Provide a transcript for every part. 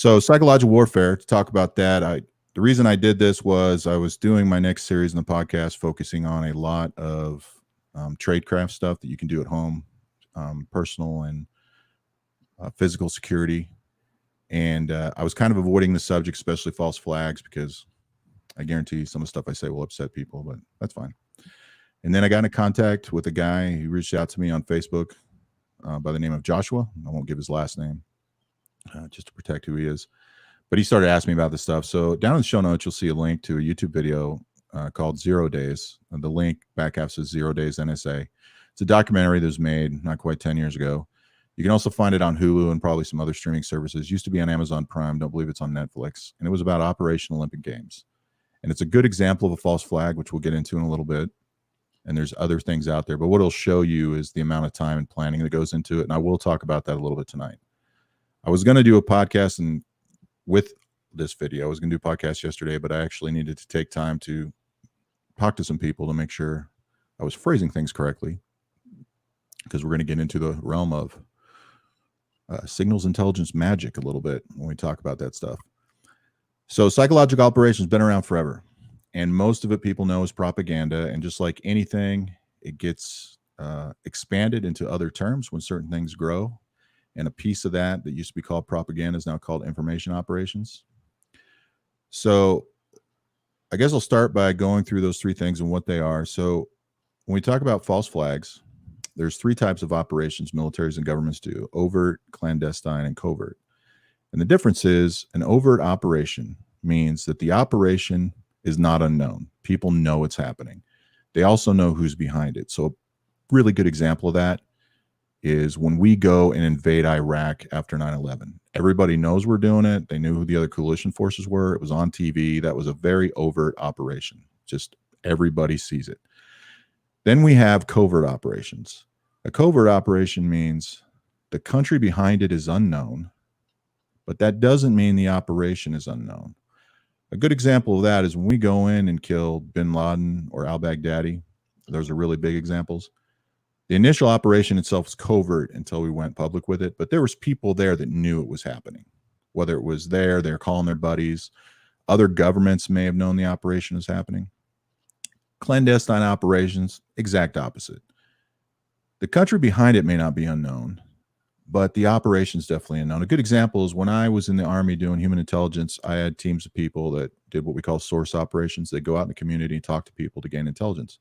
So psychological warfare, to talk about that, the reason I did this was I was doing my next series in the podcast focusing on a lot of tradecraft stuff that you can do at home, personal and physical security. And I was kind of avoiding the subject, especially false flags, because I guarantee some of the stuff I say will upset people, but that's fine. And then I got into contact with a guy who reached out to me on Facebook by the name of Joshua. I won't give his last name just to protect who he is. But he started asking me about this stuff. So down in the show notes, you'll see a link to a YouTube video called 0 Days. And the link back half says 0 Days NSA. It's a documentary that was made not quite 10 years ago. You can also find it on Hulu and probably some other streaming services. It used to be on Amazon Prime. Don't believe it's on Netflix. And it was about Operation Olympic Games. And it's a good example of a false flag, which we'll get into in a little bit. And there's other things out there. But what it'll show you is the amount of time and planning that goes into it. And I will talk about that a little bit tonight. I was going to do a podcast and with this video, I was going to do a podcast yesterday, but I actually needed to take time to talk to some people to make sure I was phrasing things correctly, because we're going to get into the realm of signals intelligence magic a little bit when we talk about that stuff. So psychological operations been around forever, and most of it people know is propaganda. And just like anything, it gets expanded into other terms when certain things grow. And a piece of that used to be called propaganda is now called information operations. So I guess I'll start by going through those three things and what they are. So when we talk about false flags, there's three types of operations militaries and governments do: overt, clandestine, and covert. And the difference is an overt operation means that the operation is not unknown. People know it's happening. They also know who's behind it. So a really good example of that is when we go and invade Iraq after 9/11. Everybody knows we're doing it. They knew who the other coalition forces were. It was on TV. That was a very overt operation. Just everybody sees it. Then we have covert operations. A covert operation means the country behind it is unknown, but that doesn't mean the operation is unknown. A good example of that is when we go in and kill bin Laden or al-Baghdadi. Those are really big examples. The initial operation itself was covert until we went public with it, but there was people there that knew it was happening. Whether it was they're calling their buddies. Other governments may have known the operation was happening. Clandestine operations, exact opposite. The country behind it may not be unknown, but the operation is definitely unknown. A good example is when I was in the Army doing human intelligence, I had teams of people that did what we call source operations. They go out in the community and talk to people to gain intelligence.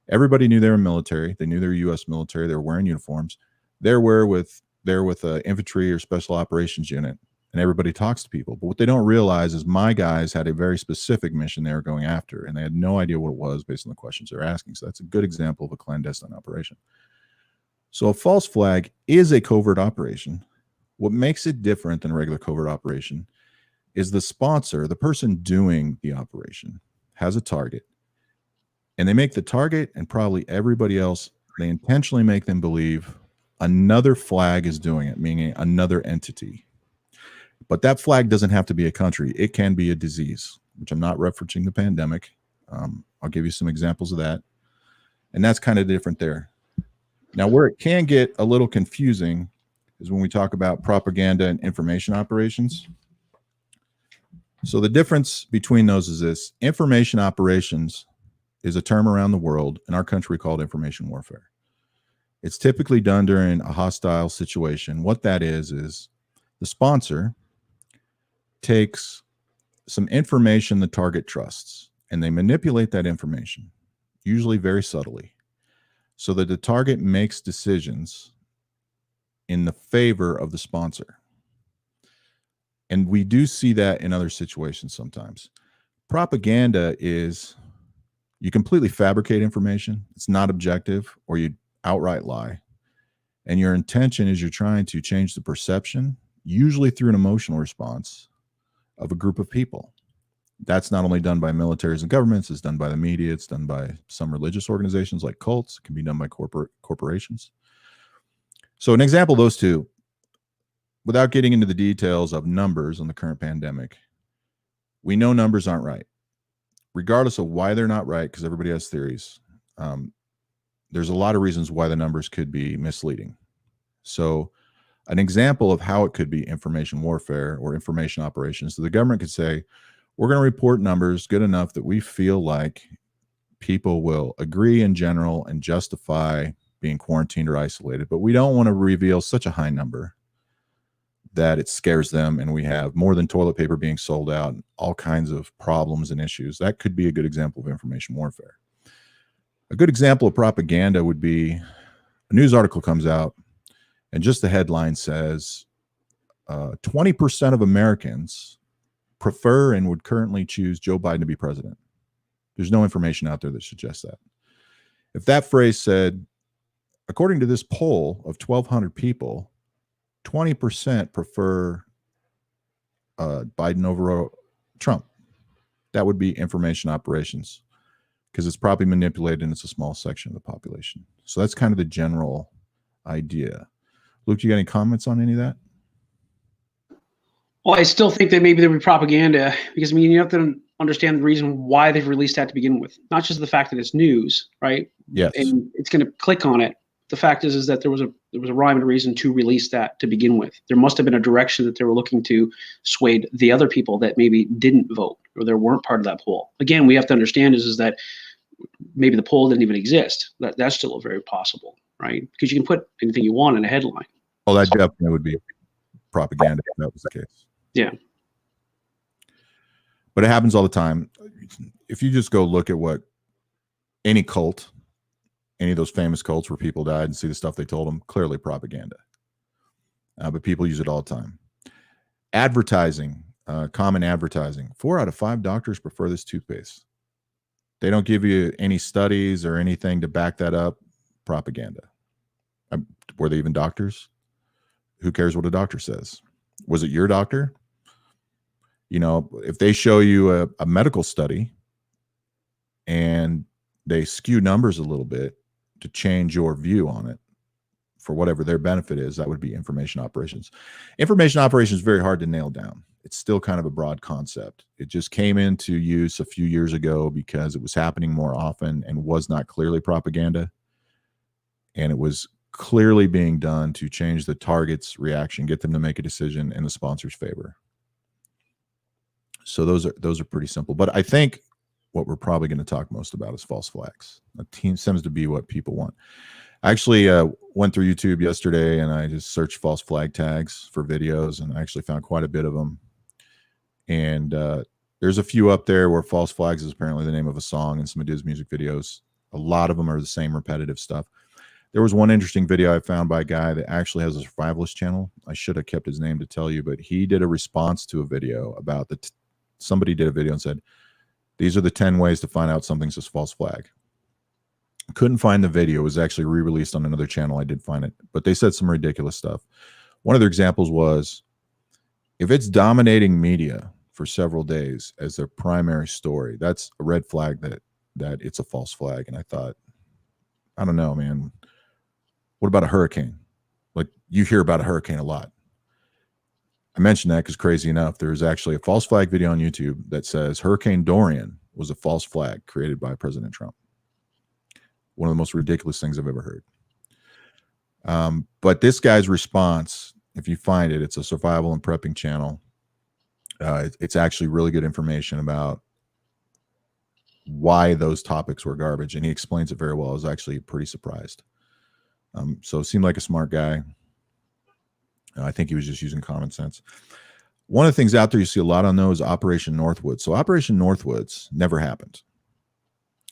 Everybody knew they were military. They knew they were U.S. military. They were wearing uniforms. They're with an infantry or special operations unit, and everybody talks to people. But what they don't realize is my guys had a very specific mission they were going after, and they had no idea what it was based on the questions they're asking. So that's a good example of a clandestine operation. So a false flag is a covert operation. What makes it different than a regular covert operation is the sponsor, the person doing the operation, has a target. And they make the target and probably everybody else, they intentionally make them believe another flag is doing it, meaning another entity. But that flag doesn't have to be a country. It can be a disease, which I'm not referencing the pandemic. I'll give you some examples of that. And that's kind of different there. Now, where it can get a little confusing is when we talk about propaganda and information operations. So the difference between those is this: information operations is a term around the world, in our country called information warfare. It's typically done during a hostile situation. What that is the sponsor takes some information the target trusts, and they manipulate that information, usually very subtly, so that the target makes decisions in the favor of the sponsor. And we do see that in other situations sometimes. Propaganda is you completely fabricate information. It's not objective, or you outright lie. And your intention is you're trying to change the perception, usually through an emotional response, of a group of people. That's not only done by militaries and governments, it's done by the media, it's done by some religious organizations like cults, it can be done by corporations. So an example of those two, without getting into the details of numbers on the current pandemic, we know numbers aren't right. Regardless of why they're not right, because everybody has theories, there's a lot of reasons why the numbers could be misleading. So An example of how it could be information warfare or information operations. So the government could say, we're going to report numbers good enough that we feel like people will agree in general and justify being quarantined or isolated, but we don't want to reveal such a high number that it scares them and we have more than toilet paper being sold out and all kinds of problems and issues. That could be a good example of information warfare. A good example of propaganda would be a news article comes out and just the headline says 20% of Americans prefer and would currently choose Joe Biden to be president. There's no information out there that suggests that. If that phrase said, according to this poll of 1,200 people, 20% prefer Biden over Trump, that would be information operations because it's probably manipulated and it's a small section of the population. So that's kind of the general idea. Luke, you got any comments on any of that? Well, I still think that maybe there would be propaganda because, I mean, you have to understand the reason why they've released that to begin with. Not just the fact that it's news, right? Yes. And it's going to click on it. The fact is that there was a rhyme and reason to release that to begin with. There must have been a direction that they were looking to sway the other people that maybe didn't vote or they weren't part of that poll. Again, we have to understand is that maybe the poll didn't even exist. That's still very possible, right? Because you can put anything you want in a headline. Oh, that definitely would be propaganda if that was the case. Yeah. But it happens all the time. If you just go look at what any cult, any of those famous cults where people died and see the stuff they told them, clearly propaganda. But people use it all the time. Advertising, common advertising. 4 out of 5 doctors prefer this toothpaste. They don't give you any studies or anything to back that up. Propaganda. Were they even doctors? Who cares what a doctor says? Was it your doctor? You know, if they show you a medical study and they skew numbers a little bit to change your view on it for whatever their benefit is, that would be information operations. Information operations is very hard to nail down. It's still kind of a broad concept. It just came into use a few years ago because it was happening more often and was not clearly propaganda. And it was clearly being done to change the target's reaction, get them to make a decision in the sponsor's favor. So those are pretty simple. But I think what we're probably going to talk most about is false flags. It seems to be what people want. I actually went through YouTube yesterday and I just searched false flag tags for videos, and I actually found quite a bit of them. And there's a few up there where false flags is apparently the name of a song in some of his music videos. A lot of them are the same repetitive stuff. There was one interesting video I found by a guy that actually has a survivalist channel. I should have kept his name to tell you, but he did a response to a video about somebody did a video and said, these are the 10 ways to find out something's a false flag. Couldn't find the video. It was actually re-released on another channel. I did find it, but they said some ridiculous stuff. One of their examples was, if it's dominating media for several days as their primary story, that's a red flag that it's a false flag. And I thought, I don't know, man. What about a hurricane? Like, you hear about a hurricane a lot. I mentioned that because, crazy enough, there's actually a false flag video on YouTube that says Hurricane Dorian was a false flag created by President Trump. One of the most ridiculous things I've ever heard. But this guy's response, if you find it, it's a survival and prepping channel. It's actually really good information about why those topics were garbage, and he explains it very well. I was actually pretty surprised. So it seemed like a smart guy. I think he was just using common sense. One of the things out there you see a lot on those, Operation Northwoods. So Operation Northwoods never happened.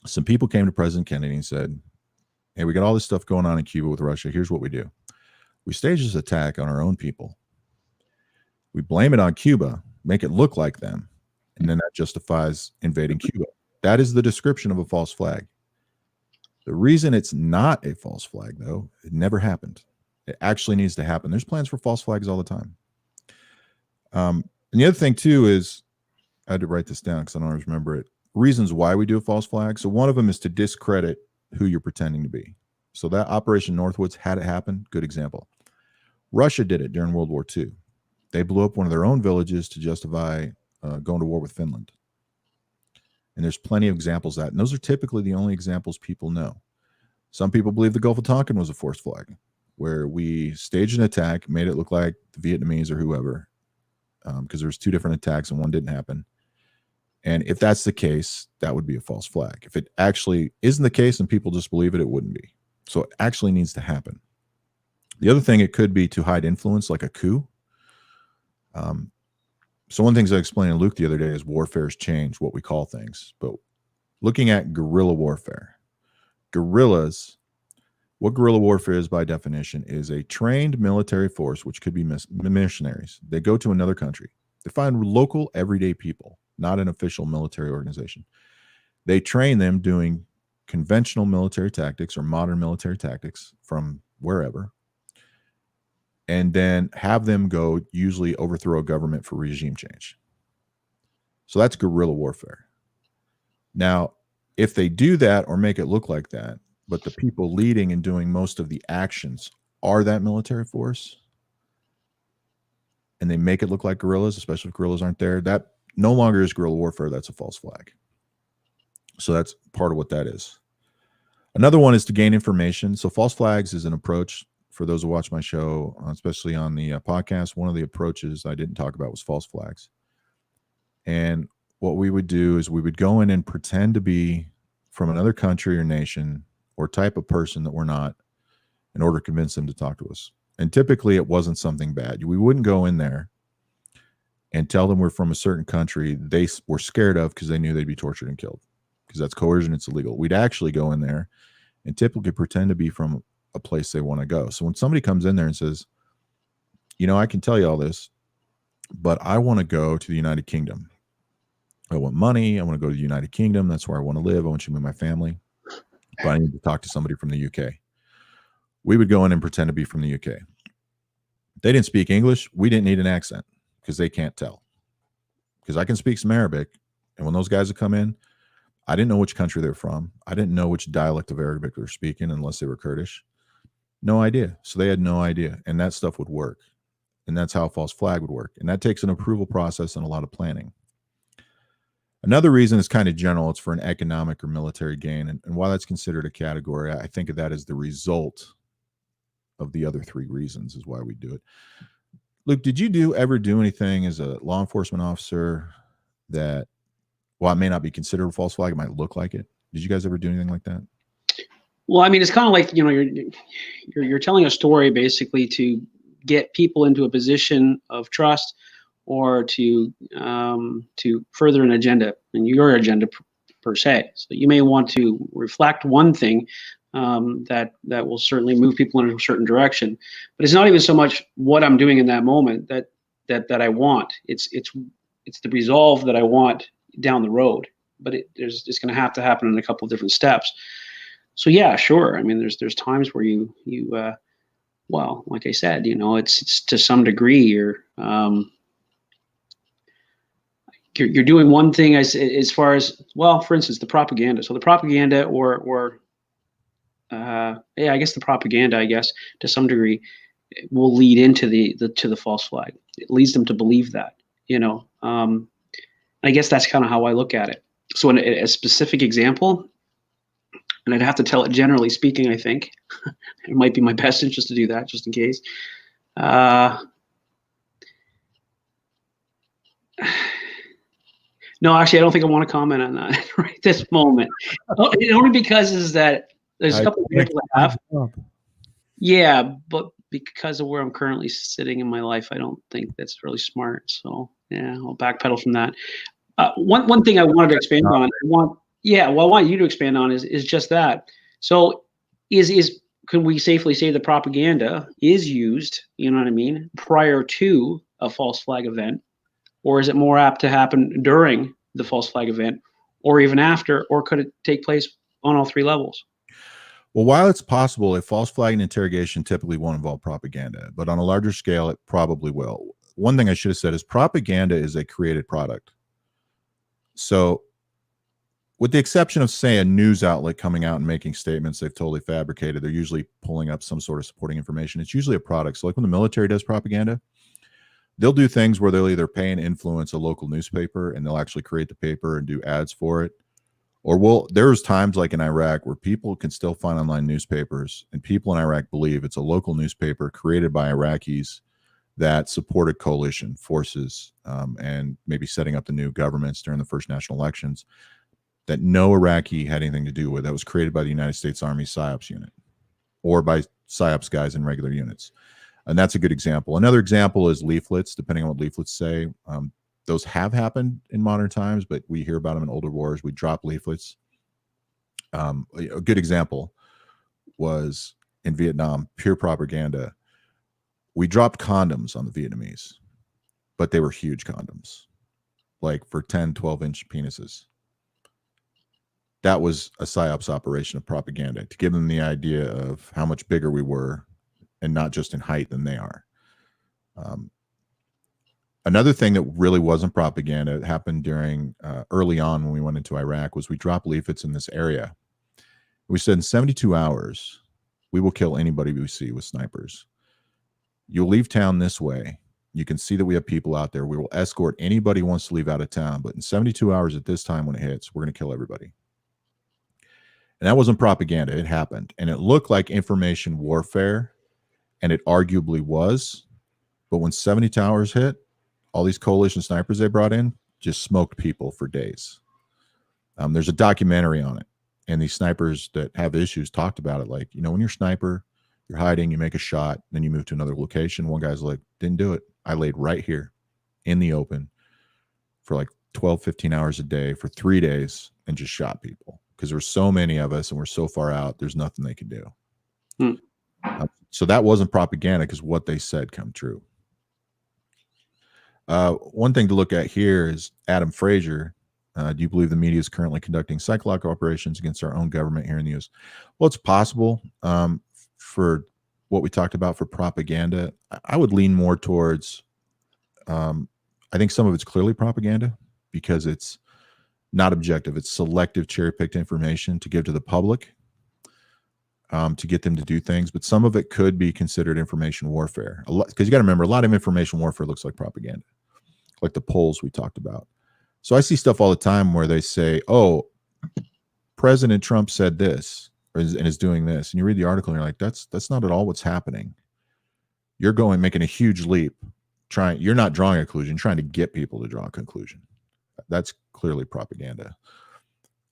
Some people came to President Kennedy and said, hey, we got all this stuff going on in Cuba with Russia. Here's what we do. We stage this attack on our own people. We blame it on Cuba, make it look like them, and then that justifies invading Cuba. That is the description of a false flag. The reason it's not a false flag, though, it never happened. It actually needs to happen. There's plans for false flags all the time. And the other thing, too, is I had to write this down because I don't always remember it. Reasons why we do a false flag. So one of them is to discredit who you're pretending to be. So that Operation Northwoods, had it happen, good example. Russia did it during World War II. They blew up one of their own villages to justify going to war with Finland. And there's plenty of examples of that. And those are typically the only examples people know. Some people believe the Gulf of Tonkin was a forced flag. where we staged an attack, made it look like the Vietnamese or whoever, because there's 2 different attacks and one didn't happen. And if that's the case, that would be a false flag. If it actually isn't the case and people just believe it, it wouldn't be. So it actually needs to happen. The other thing it could be to hide influence, like a coup. So one of the things I explained to Luke the other day is warfare's changed what we call things. But looking at guerrilla warfare, what guerrilla warfare is by definition is a trained military force, which could be missionaries. They go to another country. They find local everyday people, not an official military organization. They train them doing conventional military tactics or modern military tactics from wherever, and then have them go usually overthrow a government for regime change. So that's guerrilla warfare. Now, if they do that or make it look like that, but the people leading and doing most of the actions are that military force, and they make it look like guerrillas, especially if guerrillas aren't there, that no longer is guerrilla warfare. That's a false flag. So that's part of what that is. Another one is to gain information. So false flags is an approach for those who watch my show, especially on the podcast. One of the approaches I didn't talk about was false flags. And what we would do is we would go in and pretend to be from another country or nation or type of person that we're not in order to convince them to talk to us. And typically it wasn't something bad. We wouldn't go in there and tell them we're from a certain country they were scared of because they knew they'd be tortured and killed, because that's coercion. It's illegal. We'd actually go in there and typically pretend to be from a place they want to go. So when somebody comes in there and says, you know, I can tell you all this, but I want to go to the United Kingdom. I want money. I want to go to the United Kingdom. That's where I want to live. I want you to move my family. But I need to talk to somebody from the UK. We would go in and pretend to be from the UK. They didn't speak English. We didn't need an accent because they can't tell. Because I can speak some Arabic. And when those guys would come in, I didn't know which country they're from. I didn't know which dialect of Arabic they were speaking unless they were Kurdish. No idea. So they had no idea. And that stuff would work. And that's how a false flag would work. And that takes an approval process and a lot of planning. Another reason is kind of general. It's for an economic or military gain. And while that's considered a category, I think of that as the result of the other 3 reasons is why we do it. Luke, did you ever do anything as a law enforcement officer that, while it may not be considered a false flag, it might look like it? Did you guys ever do anything like that? Well, I mean, it's kind of like, you know, you're telling a story basically to get people into a position of trust or to further an agenda, and your agenda per se. So you may want to reflect one thing that will certainly move people in a certain direction, but it's not even so much what I'm doing in that moment that I want. It's the resolve that I want down the road. But it's going to happen in a couple of different steps. So yeah, sure. I mean, there's times where you well, like I said, you know, it's to some degree you're doing one thing as far as, well, for instance, the propaganda. So the propaganda yeah, I guess the propaganda, I guess, to some degree will lead into the false flag. It leads them to believe that, you know. I guess that's kind of how I look at it. So in a specific example, and I'd have to tell it generally speaking, I think it might be my best interest to do that just in case. No, actually, I don't think I want to comment on that right at this moment. Only because is that there's a couple of people that have. Yeah, but because of where I'm currently sitting in my life, I don't think that's really smart. So yeah, I'll backpedal from that. One thing I wanted to expand on, I want you to expand on is just that. So can we safely say the propaganda is used, you know what I mean, prior to a false flag event? Or is it more apt to happen during the false flag event, or even after, or could it take place on all 3 levels? Well, while it's possible, a false flag and interrogation typically won't involve propaganda, but on a larger scale, it probably will. One thing I should have said is propaganda is a created product. So with the exception of, say, a news outlet coming out and making statements they've totally fabricated, they're usually pulling up some sort of supporting information. It's usually a product. So like when the military does propaganda, they'll do things where they'll either pay and influence a local newspaper and they'll actually create the paper and do ads for it, Or there's times like in Iraq where people can still find online newspapers, and people in Iraq believe it's a local newspaper created by Iraqis that supported coalition forces and maybe setting up the new governments during the first national elections that no Iraqi had anything to do with. That was created by the United States Army Psyops unit or by Psyops guys in regular units. And that's a good example. Another example is leaflets, depending on what leaflets say. Those have happened in modern times, but we hear about them in older wars. We drop leaflets. A good example was in Vietnam, pure propaganda. We dropped condoms on the Vietnamese, but they were huge condoms, like for 10, 12-inch penises. That was a PSYOPs operation of propaganda to give them the idea of how much bigger we were, and not just in height than they are. Another thing that really wasn't propaganda, it happened during early on when we went into Iraq, was we dropped leaflets in this area. We said in 72 hours, we will kill anybody we see with snipers. You'll leave town this way. You can see that we have people out there. We will escort anybody who wants to leave out of town. But in 72 hours at this time when it hits, we're going to kill everybody. And that wasn't propaganda. It happened. And it looked like information warfare, and it arguably was. But when 72 hours hit, all these coalition snipers they brought in just smoked people for days. There's a documentary on it. And these snipers that have issues talked about it. Like, you know, when you're a sniper, you're hiding, you make a shot, then you move to another location. One guy's like, didn't do it. I laid right here in the open for like 12, 15 hours a day for 3 days and just shot people. Because there's so many of us and we're so far out, there's nothing they can do. So that wasn't propaganda because what they said come true. One thing to look at here is Adam Frazier. Do you believe the media is currently conducting psychological operations against our own government here in the U.S.? Well, it's possible. For what we talked about for propaganda, I would lean more towards, I think some of it's clearly propaganda because it's not objective. It's selective, cherry-picked information to give to the public to get them to do things. But some of it could be considered information warfare. Because you got to remember, a lot of information warfare looks like propaganda, like the polls we talked about. So I see stuff all the time where they say, oh, President Trump said this and is doing this. And you read the article and you're like, that's not at all what's happening. You're making a huge leap. You're not drawing a conclusion, trying to get people to draw a conclusion. That's clearly propaganda.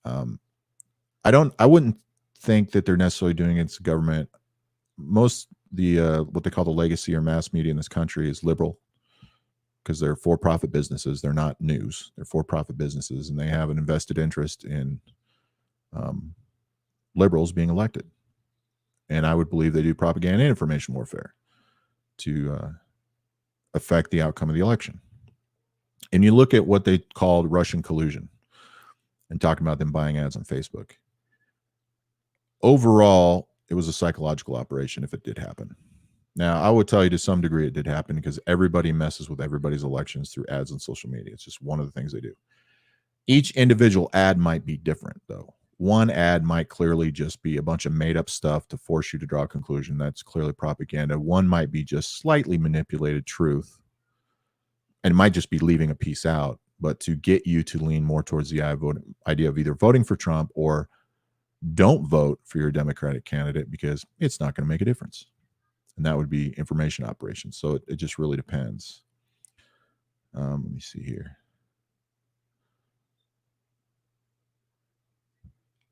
I wouldn't think that they're necessarily doing it against the government. Most what they call the legacy or mass media in this country is liberal because they're for-profit businesses. They're not news. They're for-profit businesses, and they have an invested interest in liberals being elected. And I would believe they do propaganda and information warfare to affect the outcome of the election. And you look at what they called Russian collusion and talking about them buying ads on Facebook. Overall, it was a psychological operation if it did happen. Now, I would tell you to some degree it did happen because everybody messes with everybody's elections through ads on social media. It's just one of the things they do. Each individual ad might be different, though. One ad might clearly just be a bunch of made-up stuff to force you to draw a conclusion. That's clearly propaganda. One might be just slightly manipulated truth, and it might just be leaving a piece out, but to get you to lean more towards the idea of either voting for Trump or don't vote for your Democratic candidate because it's not going to make a difference. And that would be information operations. So it just really depends. Let me see here.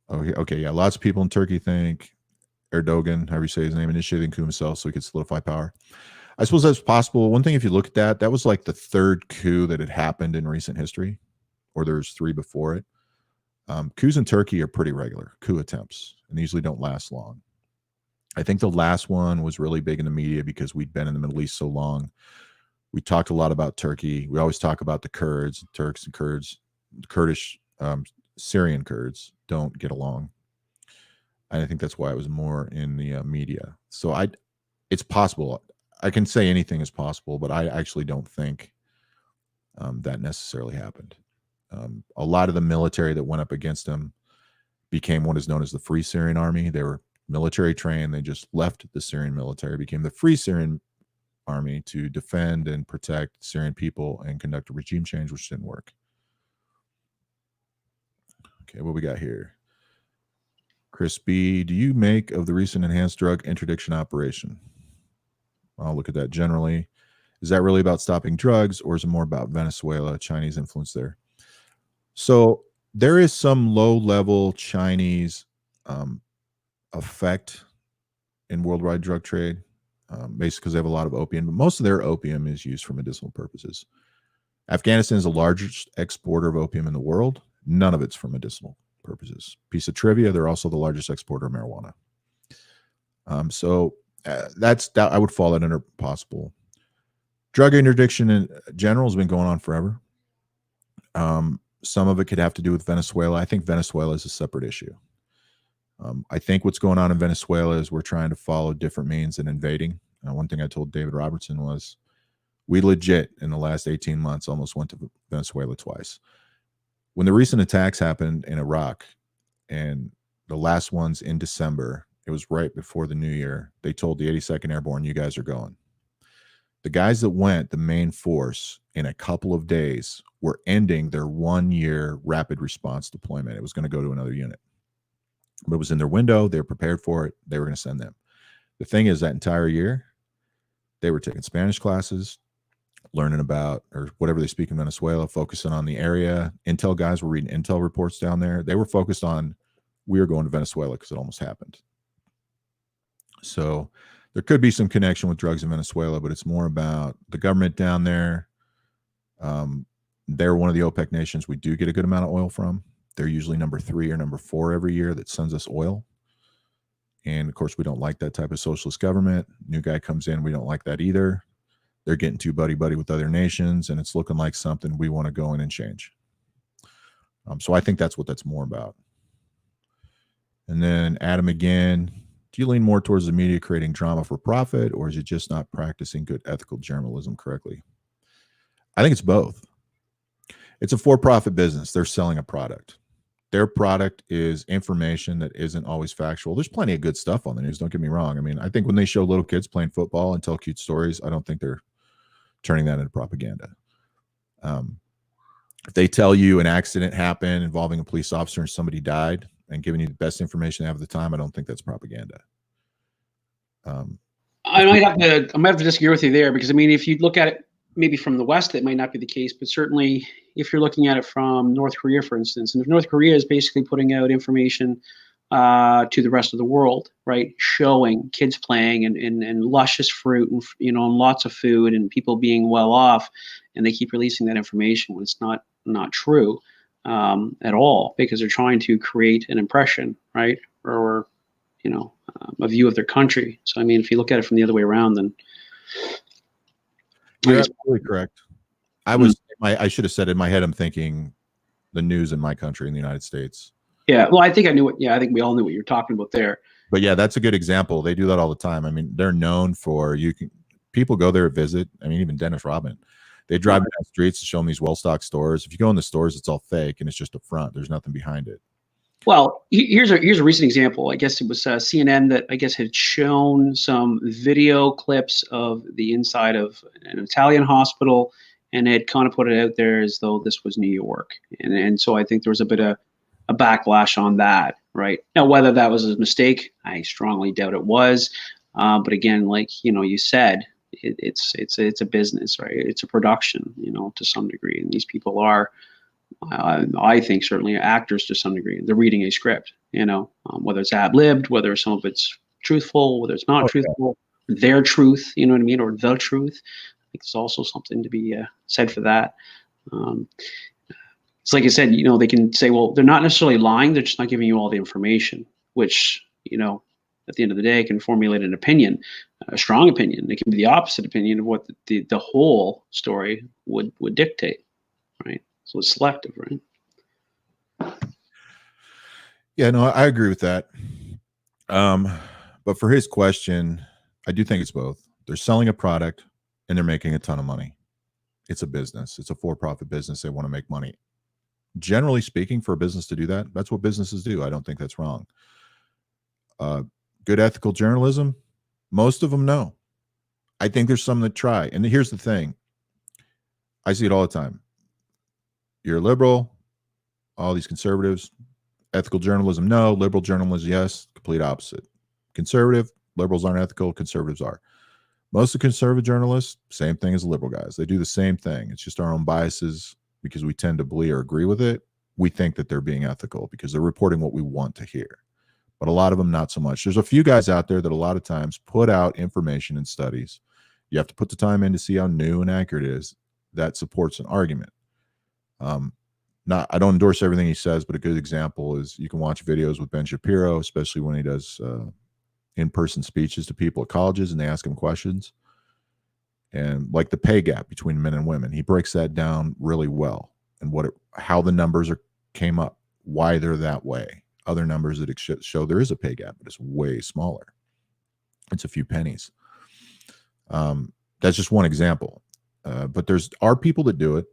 Okay, yeah. Lots of people in Turkey think Erdogan, however you say his name, initiated the coup himself so he could solidify power. I suppose that's possible. One thing, if you look at that was like the third coup that had happened in recent history, or there's 3 before it. Coups in Turkey are pretty regular, coup attempts, and they usually don't last long. I think the last one was really big in the media because we'd been in the Middle East so long. We talked a lot about Turkey. We always talk about the Kurds, Turks and Kurds, the Kurdish, Syrian Kurds don't get along. And I think that's why it was more in the media. So it's possible. I can say anything is possible, but I actually don't think that necessarily happened. A lot of the military that went up against him became what is known as the Free Syrian Army. They were military trained. They just left the Syrian military, became the Free Syrian Army to defend and protect Syrian people and conduct a regime change, which didn't work. Okay, what we got here? Chris B, do you make of the recent enhanced drug interdiction operation? I'll look at that generally. Is that really about stopping drugs, or is it more about Venezuela, Chinese influence there? So there is some low-level Chinese effect in worldwide drug trade, basically because they have a lot of opium, but most of their opium is used for medicinal purposes. Afghanistan is the largest exporter of opium in the world. None of it's for medicinal purposes. Piece of trivia, they're also the largest exporter of marijuana. That's that. I would fall that under possible. Drug interdiction in general has been going on forever. Some of it could have to do with Venezuela. I think Venezuela is a separate issue. I think what's going on in Venezuela is we're trying to follow different means in invading. One thing I told David Robertson was we legit in the last 18 months almost went to Venezuela twice. When the recent attacks happened in Iraq and the last ones in December, it was right before the new year, they told the 82nd Airborne, you guys are going. The guys that went, the main force, in a couple of days were ending their 1-year rapid response deployment. It was going to go to another unit. But it was in their window. They were prepared for it. They were going to send them. The thing is, that entire year, they were taking Spanish classes, learning about, or whatever they speak in Venezuela, focusing on the area. Intel guys were reading intel reports down there. They were focused on, we are going to Venezuela because it almost happened. So there could be some connection with drugs in Venezuela, but it's more about the government down there. They're one of the OPEC nations we do get a good amount of oil from. They're usually number 3 or number 4 every year that sends us oil. And of course, we don't like that type of socialist government. New guy comes in, we don't like that either. They're getting too buddy-buddy with other nations, and it's looking like something we want to go in and change. So I think that's what that's more about. And then Adam again, do you lean more towards the media creating drama for profit, or is it just not practicing good ethical journalism correctly? I think it's both. It's a for-profit business. They're selling a product. Their product is information that isn't always factual. There's plenty of good stuff on the news, don't get me wrong. I mean, I think when they show little kids playing football and tell cute stories, I don't think they're turning that into propaganda. If they tell you an accident happened involving a police officer and somebody died and giving you the best information they have at the time, I don't think that's propaganda. I might have to disagree with you there, because I mean, if you look at it maybe from the West, that might not be the case, but certainly if you're looking at it from North Korea, for instance, and if North Korea is basically putting out information to the rest of the world, right, showing kids playing and luscious fruit and and lots of food and people being well off, and they keep releasing that information when it's not true at all, because they're trying to create an impression, right, or a view of their country. So I mean, if you look at it from the other way around, then you're absolutely correct. I should have said in my head, I'm thinking the news in my country, in the United States. Yeah, well, I think I knew what. Yeah, I think we all knew what you're talking about there. But yeah, that's a good example. They do that all the time. I mean, they're known for people go there to visit. I mean, even Dennis Rodman, they drive down the streets to show them these well-stocked stores. If you go in the stores, it's all fake and it's just a front. There's nothing behind it. Well, here's a recent example. I guess it was CNN that I guess had shown some video clips of the inside of an Italian hospital, and it kind of put it out there as though this was New York. And so I think there was a bit of a backlash on that, right? Now, whether that was a mistake, I strongly doubt it was. But again, like you said, it's a business, right? It's a production, to some degree, and these people are. I think certainly actors to some degree. They're reading a script, whether it's ad-libbed, whether some of it's truthful, whether it's not truthful, their truth, you know what I mean, or the truth. I think there's also something to be said for that. It's like I said, they can say, well, they're not necessarily lying. They're just not giving you all the information, which, at the end of the day, can formulate an opinion, a strong opinion. It can be the opposite opinion of what the whole story would dictate, right? So it's selective, right? Yeah, no, I agree with that. But for his question, I do think it's both. They're selling a product and they're making a ton of money. It's a business. It's a for-profit business. They want to make money. Generally speaking, for a business to do that, that's what businesses do. I don't think that's wrong. Good ethical journalism, most of them no. I think there's some that try. And here's the thing. I see it all the time. You're a liberal, all these conservatives, Ethical journalism, no. Liberal journalism, yes. Complete opposite. Conservative, liberals aren't ethical, conservatives are. Most of the conservative journalists, same thing as the liberal guys. They do the same thing. It's just our own biases because we tend to believe or agree with it. We think that they're being ethical because they're reporting what we want to hear. But a lot of them, not so much. There's a few guys out there that a lot of times put out information and studies. You have to put the time in to see how new and accurate it is. That supports an argument. I don't endorse everything he says, but a good example is you can watch videos with Ben Shapiro, especially when he does in-person speeches to people at colleges and they ask him questions. And like the pay gap between men and women, he breaks that down really well and how the numbers came up, why they're that way. Other numbers that show there is a pay gap, but it's way smaller. It's a few pennies. That's just one example. But are people that do it,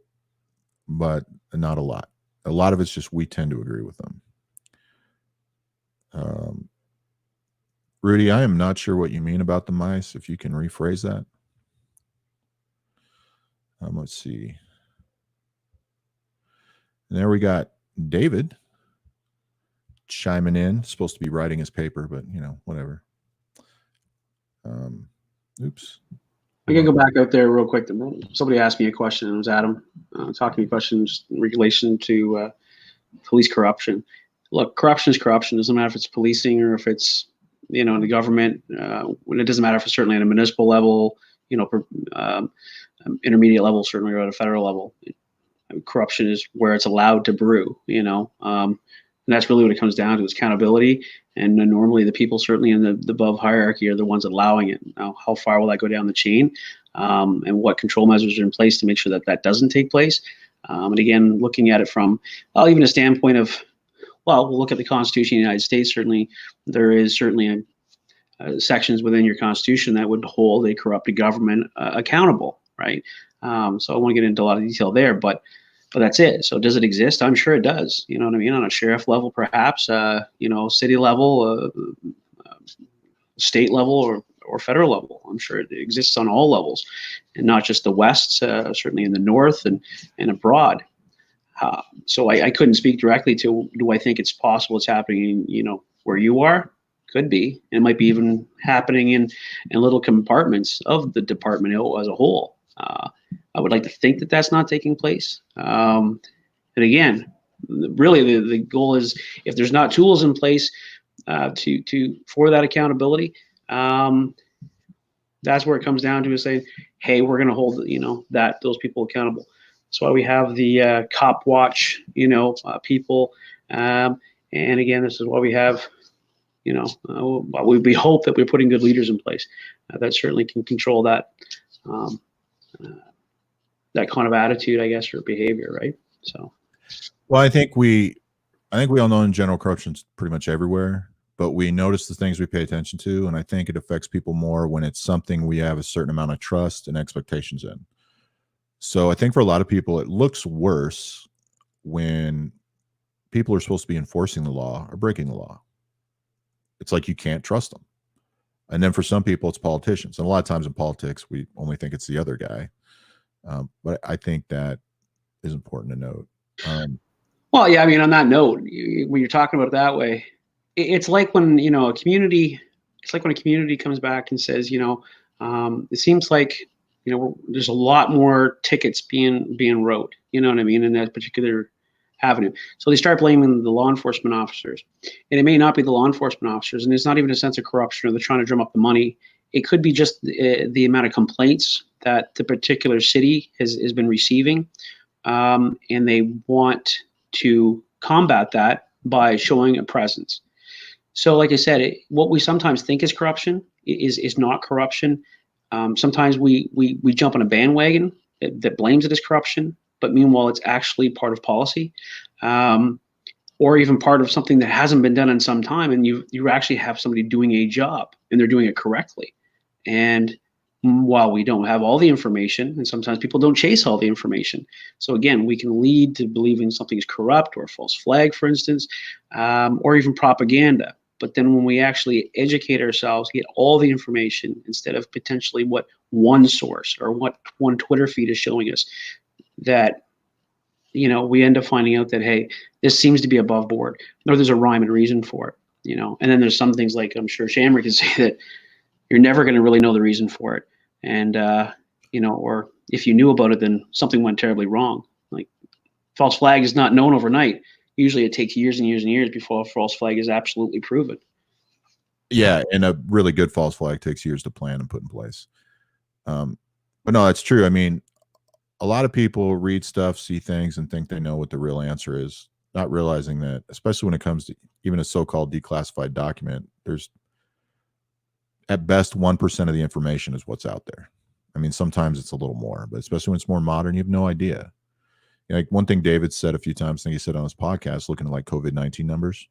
but not a lot. A lot of it's just we tend to agree with them. Rudy, I am not sure what you mean about the mice. If you can rephrase that. Let's see. And there we got David chiming in. Supposed to be writing his paper, but whatever. Oops. I can go back out there real quick. Somebody asked me a question. It was Adam talking to questions in relation to police corruption. Look, corruption is corruption. It doesn't matter if it's policing or if it's in the government. It doesn't matter if it's certainly at a municipal level, intermediate level, certainly, or at a federal level. Corruption is where it's allowed to brew. And that's really what it comes down to, is accountability. And normally the people certainly in the above hierarchy are the ones allowing it. Now, how far will that go down the chain? And what control measures are in place to make sure that doesn't take place? And again, looking at it from even a standpoint of, we'll look at the Constitution of the United States. Certainly, there is certainly sections within your Constitution that would hold a corrupted government accountable, right? So I won't get into a lot of detail there, but that's it. So does it exist? I'm sure it does. You know what I mean? On a sheriff level, perhaps, city level, state level, or federal level. I'm sure it exists on all levels, and not just the West, certainly in the North and abroad. So I couldn't speak directly to, do I think it's possible it's happening, where you are? Could be. It might be even happening in little compartments of the department as a whole. I would like to think that that's not taking place. And again, really the goal is, if there's not tools in place for that accountability, that's where it comes down to, is saying, hey, we're going to hold those people accountable. That's why we have the cop watch, people. And again, this is why we have, we hope that we're putting good leaders in place that certainly can control that. That kind of attitude, I guess, or behavior, right? So, well, I think we all know in general corruption's pretty much everywhere, but we notice the things we pay attention to, and I think it affects people more when it's something we have a certain amount of trust and expectations in. So I think for a lot of people, it looks worse when people are supposed to be enforcing the law or breaking the law. It's like you can't trust them. And then for some people, it's politicians. And a lot of times in politics, we only think it's the other guy. But I think that is important to note. Well, yeah, I mean, on that note, when you're talking about it that way, it's like when, a community comes back and says, it seems like, there's a lot more tickets being wrote, you know what I mean, in that particular avenue. So they start blaming the law enforcement officers, and it may not be the law enforcement officers, and it's not even a sense of corruption, or they're trying to drum up the money. It could be just the amount of complaints that the particular city has been receiving, and they want to combat that by showing a presence. So, like I said, what we sometimes think is corruption is not corruption. Sometimes we jump on a bandwagon that blames it as corruption, but meanwhile it's actually part of policy, or even part of something that hasn't been done in some time, and you actually have somebody doing a job and they're doing it correctly. And while we don't have all the information, and sometimes people don't chase all the information, so again, we can lead to believing something is corrupt or a false flag, for instance, or even propaganda. But then when we actually educate ourselves, get all the information instead of potentially what one source or what one Twitter feed is showing us, that we end up finding out that, hey, this seems to be above board, or there's a rhyme and reason for it. And then there's some things, like I'm sure Shamrock can say, that you're never going to really know the reason for it, and or if you knew about it, then something went terribly wrong. Like, false flag is not known overnight. Usually, it takes years and years and years before a false flag is absolutely proven. Yeah, and a really good false flag takes years to plan and put in place. But no, that's true. I mean, a lot of people read stuff, see things, and think they know what the real answer is, not realizing that, especially when it comes to even a so-called declassified document, there's at best 1% of the information is what's out there. I mean, sometimes it's a little more, but especially when it's more modern, you have no idea. Like one thing David said a few times, I think he said on his podcast, looking at like COVID-19 numbers,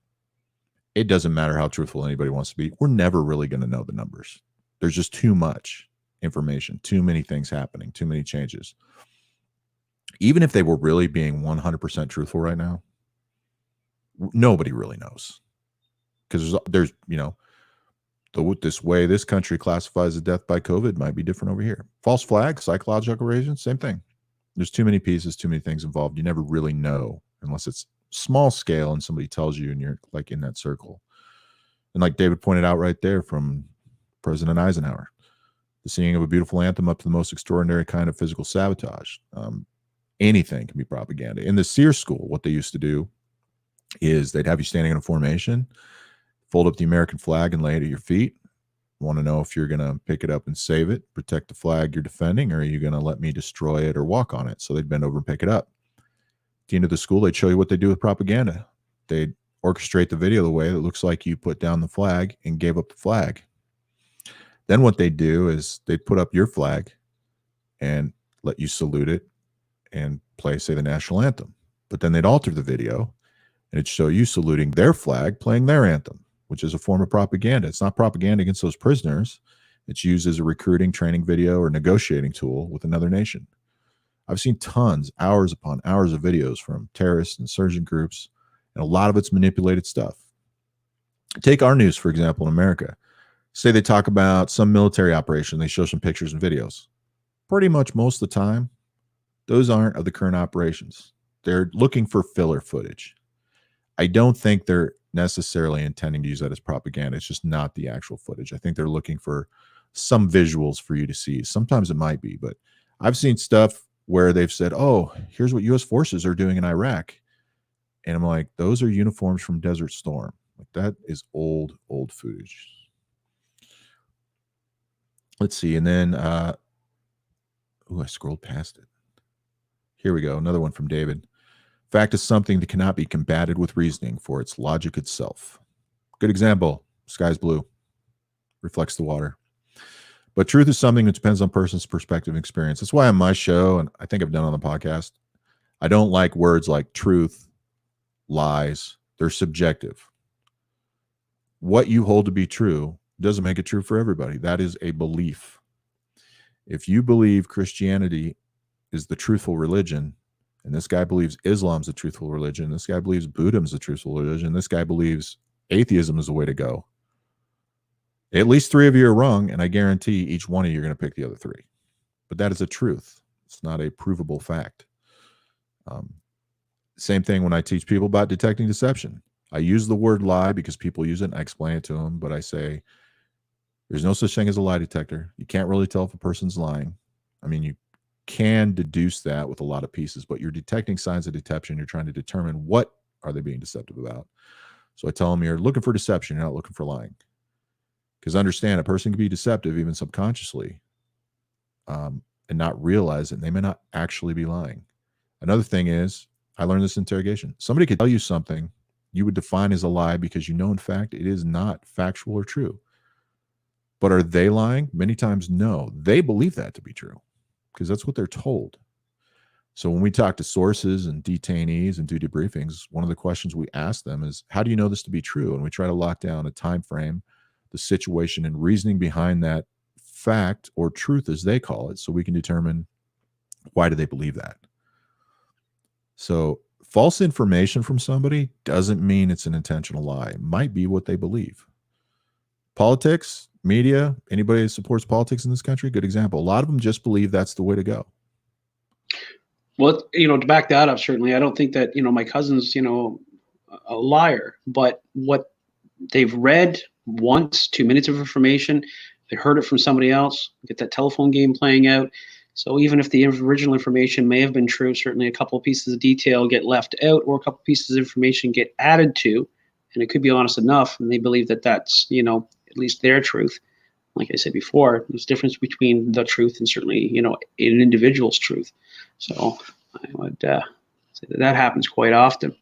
it doesn't matter how truthful anybody wants to be. We're never really going to know the numbers. There's just too much information, too many things happening, too many changes. Even if they were really being 100% truthful right now, nobody really knows, because there's this way this country classifies a death by COVID might be different over here. False flag, psychological reason, same thing. There's too many pieces, too many things involved. You never really know unless it's small scale and somebody tells you and you're like in that circle. And like David pointed out right there from President Eisenhower, the singing of a beautiful anthem up to the most extraordinary kind of physical sabotage. Anything can be propaganda. In the Sears School, what they used to do is they'd have you standing in a formation, fold up the American flag and lay it at your feet. Want to know if you're going to pick it up and save it, protect the flag you're defending, or are you going to let me destroy it or walk on it? So they'd bend over and pick it up. At the end of the school, they'd show you what they do with propaganda. They'd orchestrate the video the way that looks like you put down the flag and gave up the flag. Then what they'd do is they'd put up your flag and let you salute it and play, say, the national anthem. But then they'd alter the video and it'd show you saluting their flag, playing their anthem, which is a form of propaganda. It's not propaganda against those prisoners. It's used as a recruiting, training video or negotiating tool with another nation. I've seen tons, hours upon hours of videos from terrorist and insurgent groups, and a lot of it's manipulated stuff. Take our news, for example, in America. Say they talk about some military operation. They show some pictures and videos. Pretty much most of the time, those aren't of the current operations. They're looking for filler footage. I don't think they're necessarily intending to use that as propaganda. It's just not the actual footage. I think they're looking for some visuals for you to see. Sometimes it might be, but I've seen stuff where they've said, oh, here's what U.S. forces are doing in Iraq. And I'm like, those are uniforms from Desert Storm. Like, that is old footage. Let's see. And then, I scrolled past it. Here we go. Another one from David. Fact is something that cannot be combated with reasoning for its logic itself. Good example. Sky's blue. Reflects the water. But truth is something that depends on person's perspective and experience. That's why on my show, and I think I've done on the podcast, I don't like words like truth, lies. They're subjective. What you hold to be true doesn't make it true for everybody. That is a belief. If you believe Christianity is the truthful religion, and this guy believes Islam's the truthful religion, this guy believes Buddhism's the truthful religion, this guy believes atheism is the way to go, at least 3 of you are wrong, and I guarantee each one of you are going to pick the other 3. But that is a truth. It's not a provable fact. Same thing when I teach people about detecting deception. I use the word lie because people use it, and I explain it to them, but I say there's no such thing as a lie detector. You can't really tell if a person's lying. I mean, you can deduce that with a lot of pieces, but you're detecting signs of deception. You're trying to determine what are they being deceptive about. So I tell them, you're looking for deception. You're not looking for lying. Because understand, a person can be deceptive even subconsciously and not realize it. And they may not actually be lying. Another thing is, I learned this in interrogation. Somebody could tell you something you would define as a lie because you know, in fact, it is not factual or true. But are they lying? Many times, no. They believe that to be true because that's what they're told. So when we talk to sources and detainees and do debriefings, one of the questions we ask them is, how do you know this to be true? And we try to lock down a time frame, the situation and reasoning behind that fact or truth, as they call it, so we can determine why do they believe that. So false information from somebody doesn't mean it's an intentional lie. It might be what they believe. Politics, media, anybody that supports politics in this country, good example. A lot of them just believe that's the way to go. Well, to back that up, certainly, I don't think that, my cousin's, a liar, but what they've read once, 2 minutes of information, they heard it from somebody else, get that telephone game playing out. So even if the original information may have been true, certainly a couple of pieces of detail get left out, or a couple of pieces of information get added to, and it could be honest enough, and they believe that that's, at least their truth. Like I said before, there's a difference between the truth and certainly, an individual's truth. So I would say that happens quite often.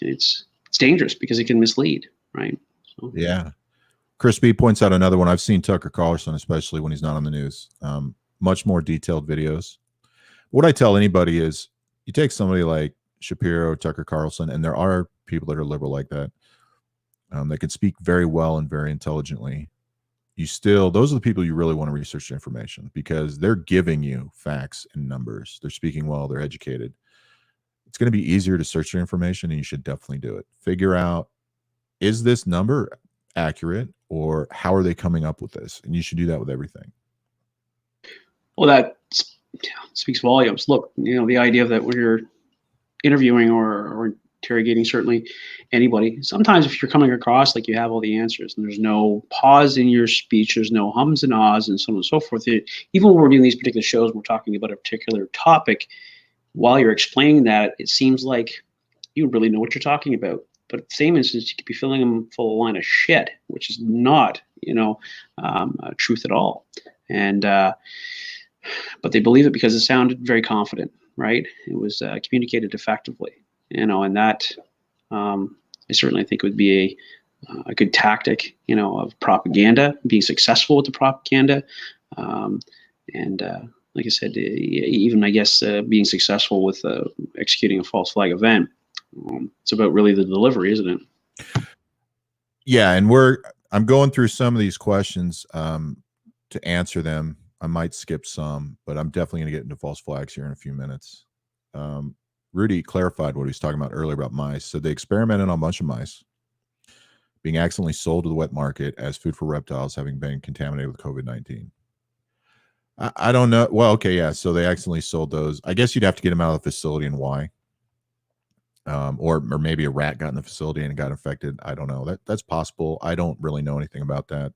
It's dangerous because it can mislead, right? So. Yeah. Chris B points out another one. I've seen Tucker Carlson, especially when he's not on the news. Much more detailed videos. What I tell anybody is, you take somebody like Shapiro, Tucker Carlson, and there are people that are liberal like that. They can speak very well and very intelligently. Those are the people you really want to research the information, because they're giving you facts and numbers. They're speaking well, they're educated. It's going to be easier to search your information, and you should definitely do it. Figure out, is this number accurate, or how are they coming up with this? And you should do that with everything. Well, that speaks volumes. Look, the idea that when you're interviewing or interrogating certainly anybody, sometimes if you're coming across like you have all the answers and there's no pause in your speech, there's no hums and ahs and so on and so forth. Even when we're doing these particular shows, we're talking about a particular topic, while you're explaining that, it seems like you really know what you're talking about. But at the same instance, you could be filling them full of a line of shit, which is not, truth at all. And but they believe it because it sounded very confident, right? It was communicated effectively, and that I certainly think would be a good tactic, of propaganda, being successful with the propaganda, and like I said, even I guess being successful with executing a false flag event. It's about really the delivery, isn't it? Yeah, and I'm going through some of these questions to answer them. I might skip some, but I'm definitely going to get into false flags here in a few minutes. Rudy clarified what he was talking about earlier about mice. So they experimented on a bunch of mice being accidentally sold to the wet market as food for reptiles, having been contaminated with COVID-19. I don't know. Well, okay, yeah. So they accidentally sold those. I guess you'd have to get them out of the facility, and why. Or maybe a rat got in the facility and got infected. I don't know. That's possible. I don't really know anything about that.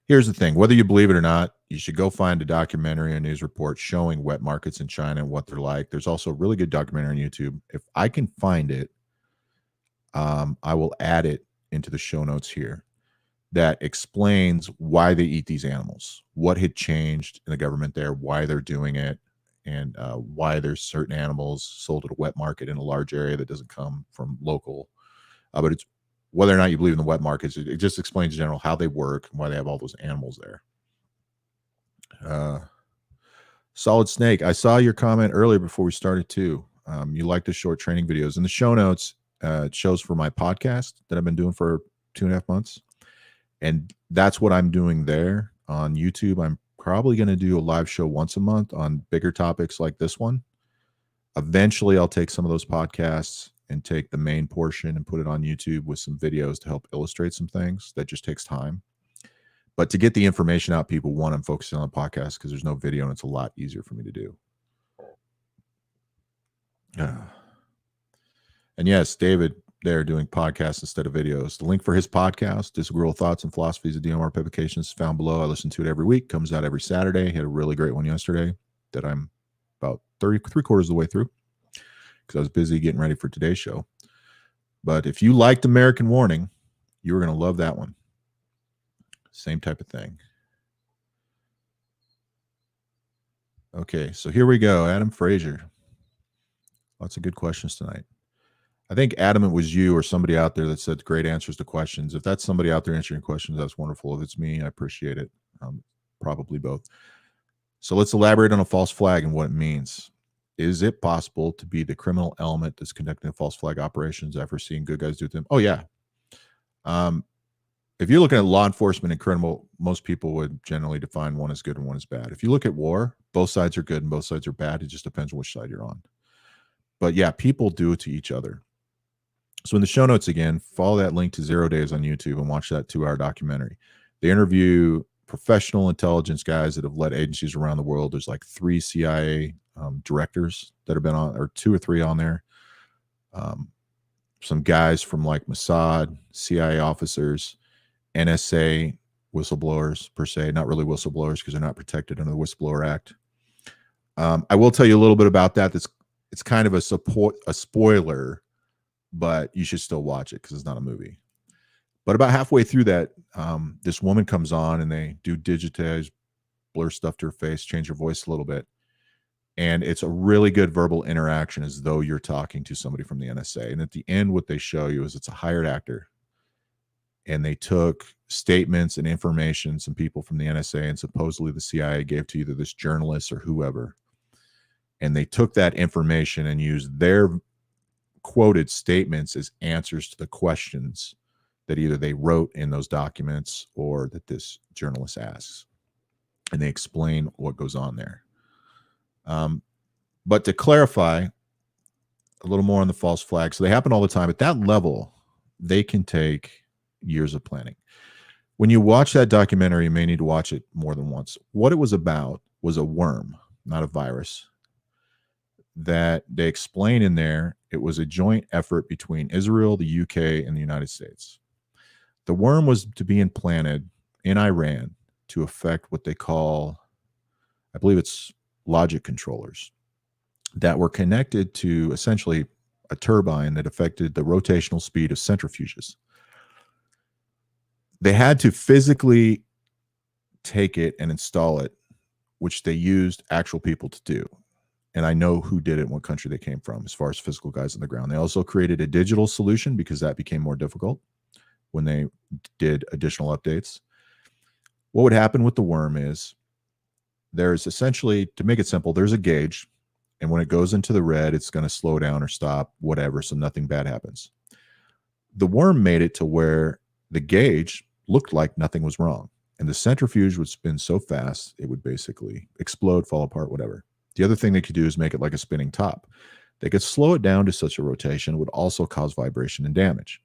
Here's the thing, whether you believe it or not, you should go find a documentary or news report showing wet markets in China and what they're like. There's also a really good documentary on YouTube. If I can find it, I will add it into the show notes here, that explains why they eat these animals, what had changed in the government there, why they're doing it, and why there's certain animals sold at a wet market in a large area that doesn't come from local. But it's whether or not you believe in the wet markets, it just explains in general how they work and why they have all those animals there. Solid Snake, I saw your comment earlier before we started too. You like the short training videos. In the show notes, it shows for my podcast that I've been doing for 2.5 months. And that's what I'm doing there on YouTube. I'm probably going to do a live show once a month on bigger topics like this one. Eventually, I'll take some of those podcasts and take the main portion and put it on YouTube with some videos to help illustrate some things. That just takes time. But to get the information out, people, one, I'm focusing on the podcast because there's no video and it's a lot easier for me to do. And yes, David, they're doing podcasts instead of videos. The link for his podcast, Disagreeable Thoughts and Philosophies of DMR Publications, found below. I listen to it every week. Comes out every Saturday. He had a really great one yesterday that I'm about 3/4 of the way through because I was busy getting ready for today's show. But if you liked American Warning, you were going to love that one. Same type of thing. Okay, so here we go. Adam Frazier. Lots of good questions tonight. I think, Adam, it was you or somebody out there that said great answers to questions. If that's somebody out there answering questions, that's wonderful. If it's me, I appreciate it. Probably both. So let's elaborate on a false flag and what it means. Is it possible to be the criminal element that's conducting false flag operations after seeing good guys do them? Oh, yeah. If you're looking at law enforcement and criminal, most people would generally define one as good and one as bad. If you look at war, both sides are good and both sides are bad. It just depends on which side you're on. But yeah, people do it to each other. So in the show notes, again, follow that link to 0 Days on YouTube and watch that 2-hour documentary. They interview professional intelligence guys that have led agencies around the world. There's like 3 CIA directors that have been on, or 2 or 3 on there. Some guys from like Mossad, CIA officers, NSA whistleblowers per se, not really whistleblowers because they're not protected under the Whistleblower Act. I will tell you a little bit about that. It's kind of a spoiler, but you should still watch it because it's not a movie. But about halfway through that, this woman comes on and they do digitize, blur stuff to her face, change her voice a little bit. And it's a really good verbal interaction as though you're talking to somebody from the NSA. And at the end, what they show you is it's a hired actor. And they took statements and information some people from the NSA and supposedly the CIA gave to either this journalist or whoever. And they took that information and used their quoted statements as answers to the questions that either they wrote in those documents or that this journalist asks. And they explain what goes on there. But to clarify a little more on the false flag, so they happen all the time. At that level, they can take years of planning. When you watch that documentary, you may need to watch it more than once. What it was about was a worm, not a virus, that they explain in there. It was a joint effort between Israel, the UK, and the United States. The worm was to be implanted in Iran to affect what they call, I believe it's logic controllers that were connected to essentially a turbine that affected the rotational speed of centrifuges. They had to physically take it and install it, which they used actual people to do. And I know who did it and what country they came from as far as physical guys on the ground. They also created a digital solution because that became more difficult when they did additional updates. What would happen with the worm is there's essentially, to make it simple, there's a gauge. And when it goes into the red, it's going to slow down or stop, whatever, so nothing bad happens. The worm made it to where the gauge looked like nothing was wrong. And the centrifuge would spin so fast, it would basically explode, fall apart, whatever. The other thing they could do is make it like a spinning top. They could slow it down to such a rotation, it would also cause vibration and damage.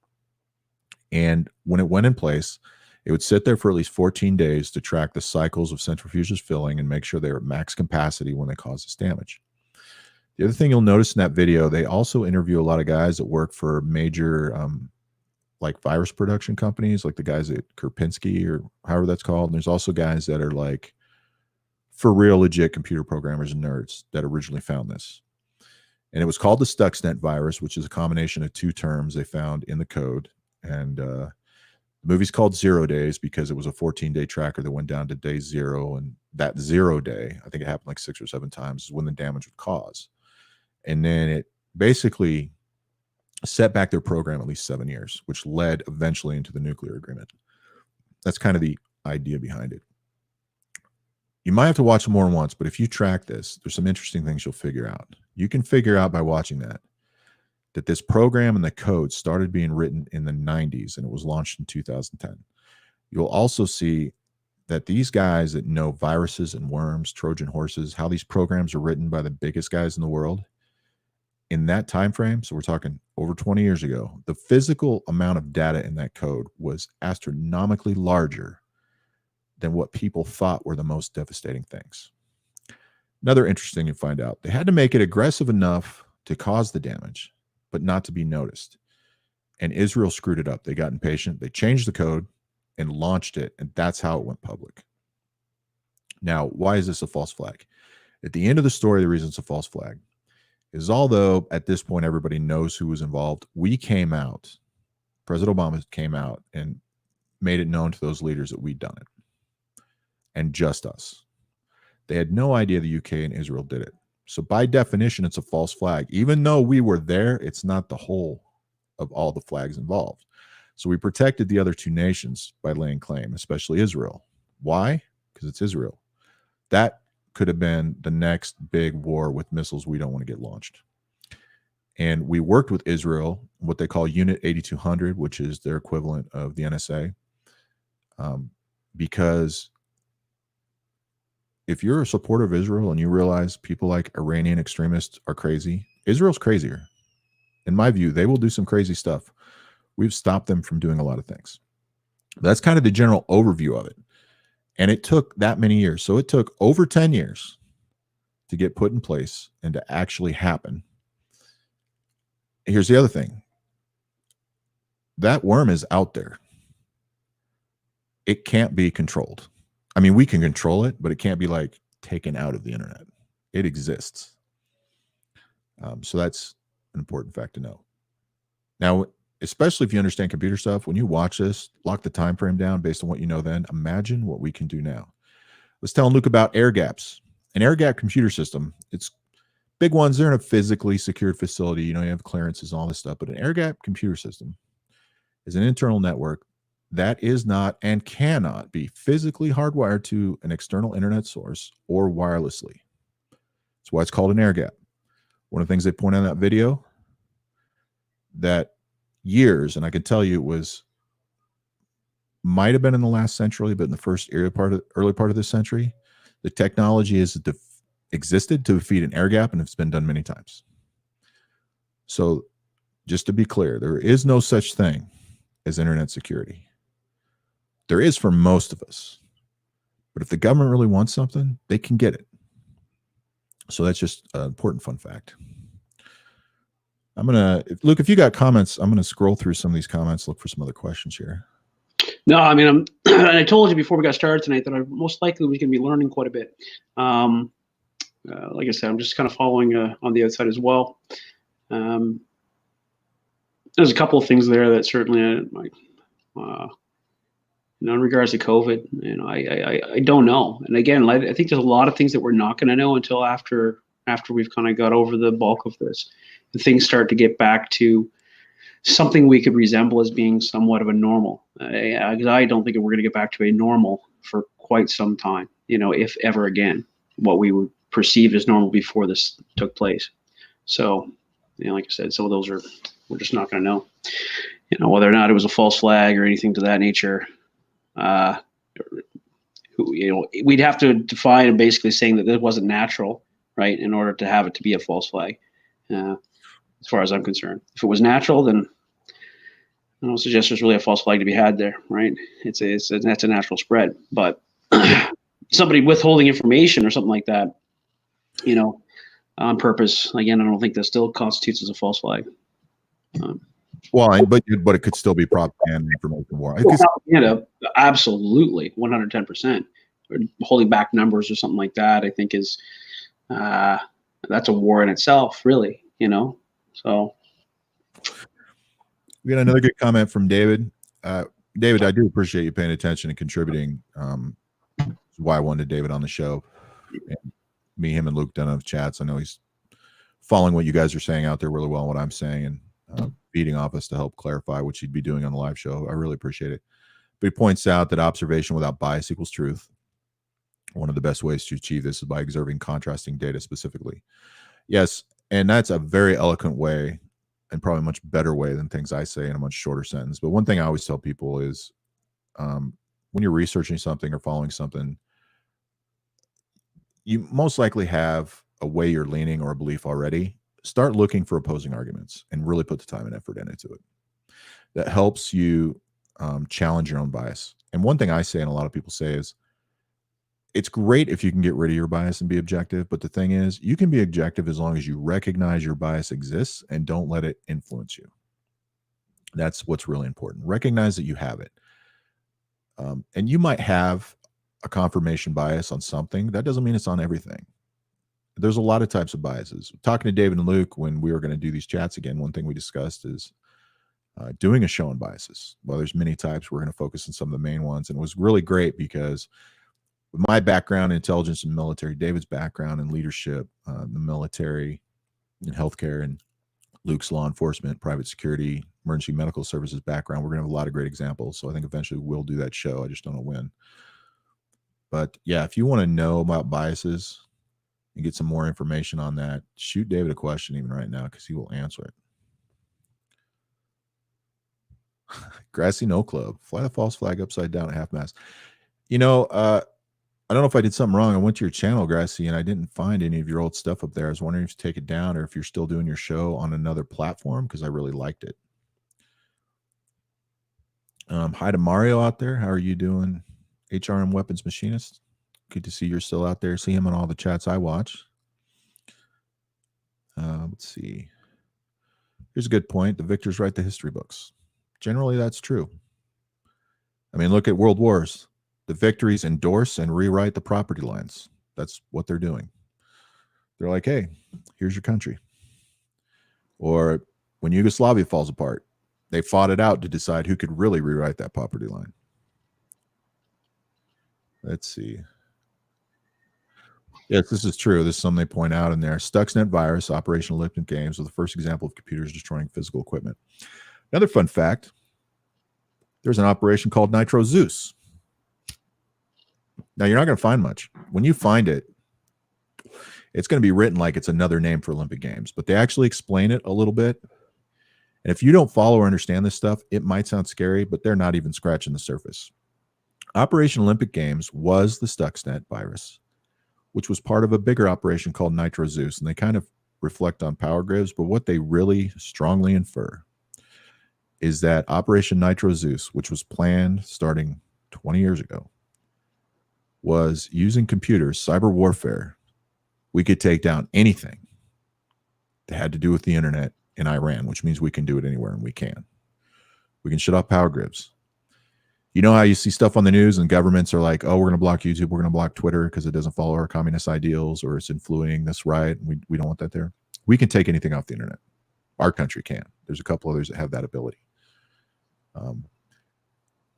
And when it went in place, it would sit there for at least 14 days to track the cycles of centrifuges filling and make sure they're at max capacity when they cause this damage. The other thing you'll notice in that video, they also interview a lot of guys that work for major like virus production companies, like the guys at Kurpinski or however that's called. And there's also guys that are like for real legit computer programmers and nerds that originally found this. And it was called the Stuxnet virus, which is a combination of 2 terms they found in the code. And the movie's called 0 Days because it was a 14-day tracker that went down to day 0. And that 0 day, I think it happened like 6 or 7 times, is when the damage would cause. And then it basically set back their program at least 7 years, which led eventually into the nuclear agreement. That's kind of the idea behind it. You might have to watch it more than once, but if you track this, there's some interesting things you'll figure out. You can figure out by watching that this program and the code started being written in the 90s and it was launched in 2010. You'll also see that these guys that know viruses and worms, Trojan horses, how these programs are written by the biggest guys in the world, in that time frame, so we're talking over 20 years ago, the physical amount of data in that code was astronomically larger than what people thought were the most devastating things. Another interesting you find out, they had to make it aggressive enough to cause the damage, but not to be noticed. And Israel screwed it up. They got impatient. They changed the code and launched it, and that's how it went public. Now, why is this a false flag? At the end of the story, the reason it's a false flag is although at this point everybody knows who was involved, we came out, President Obama came out and made it known to those leaders that we'd done it. And just us. They had no idea the UK and Israel did it. So by definition, it's a false flag. Even though we were there, it's not the whole of all the flags involved. So we protected the other 2 nations by laying claim, especially Israel. Why? Because it's Israel. That could have been the next big war with missiles we don't want to get launched. And we worked with Israel, what they call Unit 8200, which is their equivalent of the NSA, because if you're a supporter of Israel and you realize people like Iranian extremists are crazy, Israel's crazier. In my view, they will do some crazy stuff. We've stopped them from doing a lot of things. That's kind of the general overview of it. And it took that many years. So it took over 10 years to get put in place and to actually happen. Here's the other thing. That worm is out there. It can't be controlled. I mean, we can control it, but it can't be like taken out of the internet. It exists. So that's an important fact to know. Now, especially if you understand computer stuff, when you watch this, lock the time frame down based on what you know then. Imagine what we can do now. Let's tell Luke about air gaps. An air gap computer system, it's big ones. They're in a physically secured facility. You know, you have clearances and all this stuff. But an air gap computer system is an internal network that is not and cannot be physically hardwired to an external internet source or wirelessly. That's why it's called an air gap. One of the things they point out in that video, that years, and I can tell you it was, might have been in the last century, but in the first early part of this century, the technology has existed to defeat an air gap, and it's been done many times. So just to be clear, there is no such thing as internet security. There is for most of us. But if the government really wants something, they can get it. So that's just an important fun fact. Luke, if you got comments, I'm going to scroll through some of these comments, look for some other questions here. No, I mean, I told you before we got started tonight that I most likely was going to be learning quite a bit. Like I said, I'm just kind of following on the outside as well. There's a couple of things there that certainly, in regards to COVID, I don't know. And again, I think there's a lot of things that we're not going to know until after we've kind of got over the bulk of this, and things start to get back to something we could resemble as being somewhat of a normal. Because I don't think we're going to get back to a normal for quite some time, if ever again, what we would perceive as normal before this took place. So, like I said, some of those we're just not going to know, whether or not it was a false flag or anything to that nature. We'd have to define and basically saying that it wasn't natural, right, in order to have it to be a false flag. As far as I'm concerned, if it was natural, then I don't suggest there's really a false flag to be had there, right? That's a natural spread. But somebody withholding information or something like that, on purpose, again, I don't think that still constitutes as a false flag. Well, but it could still be propaganda, information war. Propaganda, absolutely, 110%. Holding back numbers or something like that, I think is that's a war in itself, really. So we got another good comment from David. David, I do appreciate you paying attention and contributing. That's why I wanted David on the show. And me, him, and Luke done enough chats. I know he's following what you guys are saying out there really well, and what I'm saying, and feeding off us to help clarify what you'd be doing on the live show. I really appreciate it. But he points out that observation without bias equals truth. One of the best ways to achieve this is by observing contrasting data specifically. Yes, and that's a very eloquent way, and probably a much better way than things I say in a much shorter sentence. But one thing I always tell people is when you're researching something or following something, you most likely have a way you're leaning or a belief already. Start looking for opposing arguments and really put the time and effort into it. That helps you challenge your own bias. And one thing I say, and a lot of people say, is it's great if you can get rid of your bias and be objective. But the thing is, you can be objective as long as you recognize your bias exists and don't let it influence you. That's what's really important. Recognize that you have it. And you might have a confirmation bias on something. That doesn't mean it's on everything. There's a lot of types of biases. Talking to David and Luke when we were going to do these chats again, one thing we discussed is doing a show on biases. Well, there's many types. We're going to focus on some of the main ones. And it was really great because with my background in intelligence and military, David's background in leadership, the military and healthcare, and Luke's law enforcement, private security, emergency medical services background, we're going to have a lot of great examples. So I think eventually we'll do that show. I just don't know when. But yeah, if you want to know about biases and get some more information on that, shoot David a question even right now, because he will answer it. Grassy No Club. Fly the false flag upside down at half mast. I don't know if I did something wrong. I went to your channel, Grassy, and I didn't find any of your old stuff up there. I was wondering if you take it down or if you're still doing your show on another platform, because I really liked it. Hi to Mario out there. How are you doing? HRM Weapons Machinist. Good to see you're still out there. See him on all the chats I watch. Let's see. Here's a good point. The victors write the history books. Generally, that's true. I mean, look at world wars. The victories endorse and rewrite the property lines. That's what they're doing. They're like, hey, here's your country. Or when Yugoslavia falls apart, they fought it out to decide who could really rewrite that property line. Let's see. Yes, this is true. This is something they point out in there. Stuxnet virus, Operation Olympic Games, was the first example of computers destroying physical equipment. Another fun fact, there's an operation called Nitro Zeus. Now, you're not going to find much. When you find it, it's going to be written like it's another name for Olympic Games, but they actually explain it a little bit. And if you don't follow or understand this stuff, it might sound scary, but they're not even scratching the surface. Operation Olympic Games was the Stuxnet virus, which was part of a bigger operation called Nitro Zeus. And they kind of reflect on power grids, but what they really strongly infer is that Operation Nitro Zeus, which was planned starting 20 years ago, was using computers, cyber warfare. We could take down anything that had to do with the internet in Iran, which means we can do it anywhere, and we can. We can shut off power grids. You know how you see stuff on the news and governments are like, oh, we're going to block YouTube, we're going to block Twitter because it doesn't follow our communist ideals or it's influencing this right. We don't want that there. We can take anything off the internet. Our country can. There's a couple others that have that ability.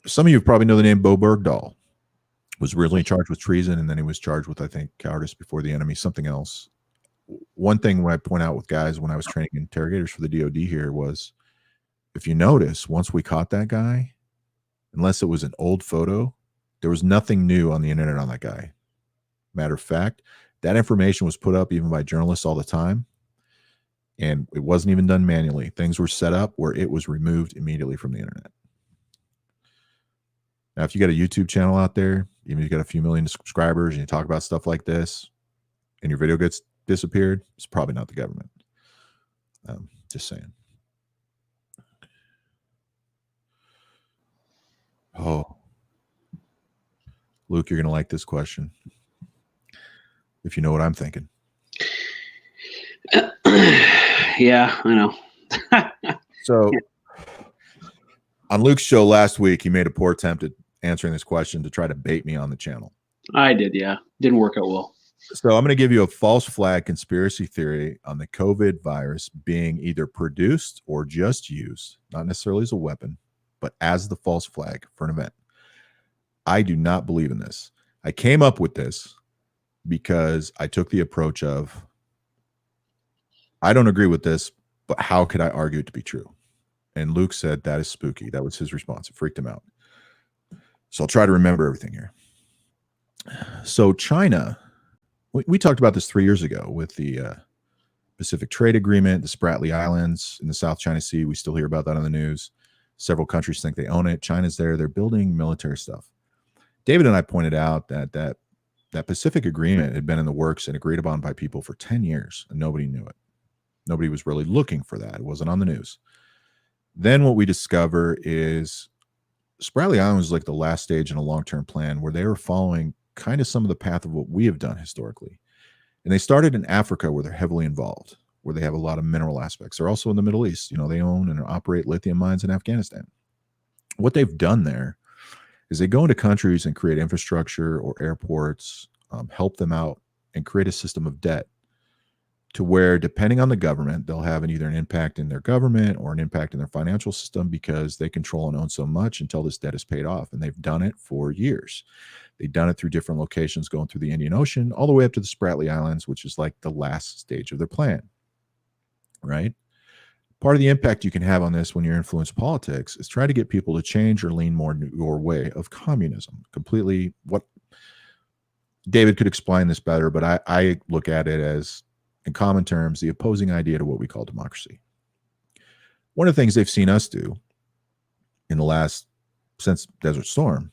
Some of you probably know the name Bo Bergdahl. Was originally charged with treason, and then he was charged with, I think, cowardice before the enemy, something else. One thing when I point out with guys when I was training interrogators for the DOD here was, if you notice, once we caught that guy, unless it was an old photo, there was nothing new on the internet on that guy. Matter of fact, that information was put up even by journalists all the time, and it wasn't even done manually. Things were set up where it was removed immediately from the internet. Now, if you got a YouTube channel out there, even if you got a few million subscribers and you talk about stuff like this and your video gets disappeared, it's probably not the government. Just saying. Oh, Luke, you're going to like this question. If you know what I'm thinking. Yeah, I know. So on Luke's show last week, he made a poor attempt at answering this question to try to bait me on the channel. I did, yeah. Didn't work out well. So I'm going to give you a false flag conspiracy theory on the COVID virus being either produced or just used, not necessarily as a weapon, but as the false flag for an event. I do not believe in this. I came up with this because I took the approach of, I don't agree with this, but how could I argue it to be true? And Luke said, that is spooky. That was his response. It freaked him out. So I'll try to remember everything here. So China, we talked about this 3 years ago with the Pacific Trade Agreement, the Spratly Islands in the South China Sea. We still hear about that on the news. Several countries think they own it. China's there. They're building military stuff. David and I pointed out that Pacific Agreement had been in the works and agreed upon by people for 10 years, and nobody knew it. Nobody was really looking for that. It wasn't on the news. Then what we discover is Spratly Island was like the last stage in a long-term plan where they were following kind of some of the path of what we have done historically. And they started in Africa where they're heavily involved, where they have a lot of mineral aspects. They're also in the Middle East. You know, they own and operate lithium mines in Afghanistan. What they've done there is they go into countries and create infrastructure or airports, help them out and create a system of debt to where, depending on the government, they'll have either an impact in their government or an impact in their financial system because they control and own so much until this debt is paid off. And they've done it for years. They've done it through different locations going through the Indian Ocean, all the way up to the Spratly Islands, which is like the last stage of their plan, right? Part of the impact you can have on this when you influence politics is try to get people to change or lean more your way of communism. Completely, what David could explain this better, but I look at it as, in common terms, the opposing idea to what we call democracy. One of the things they've seen us do in the last, since Desert Storm,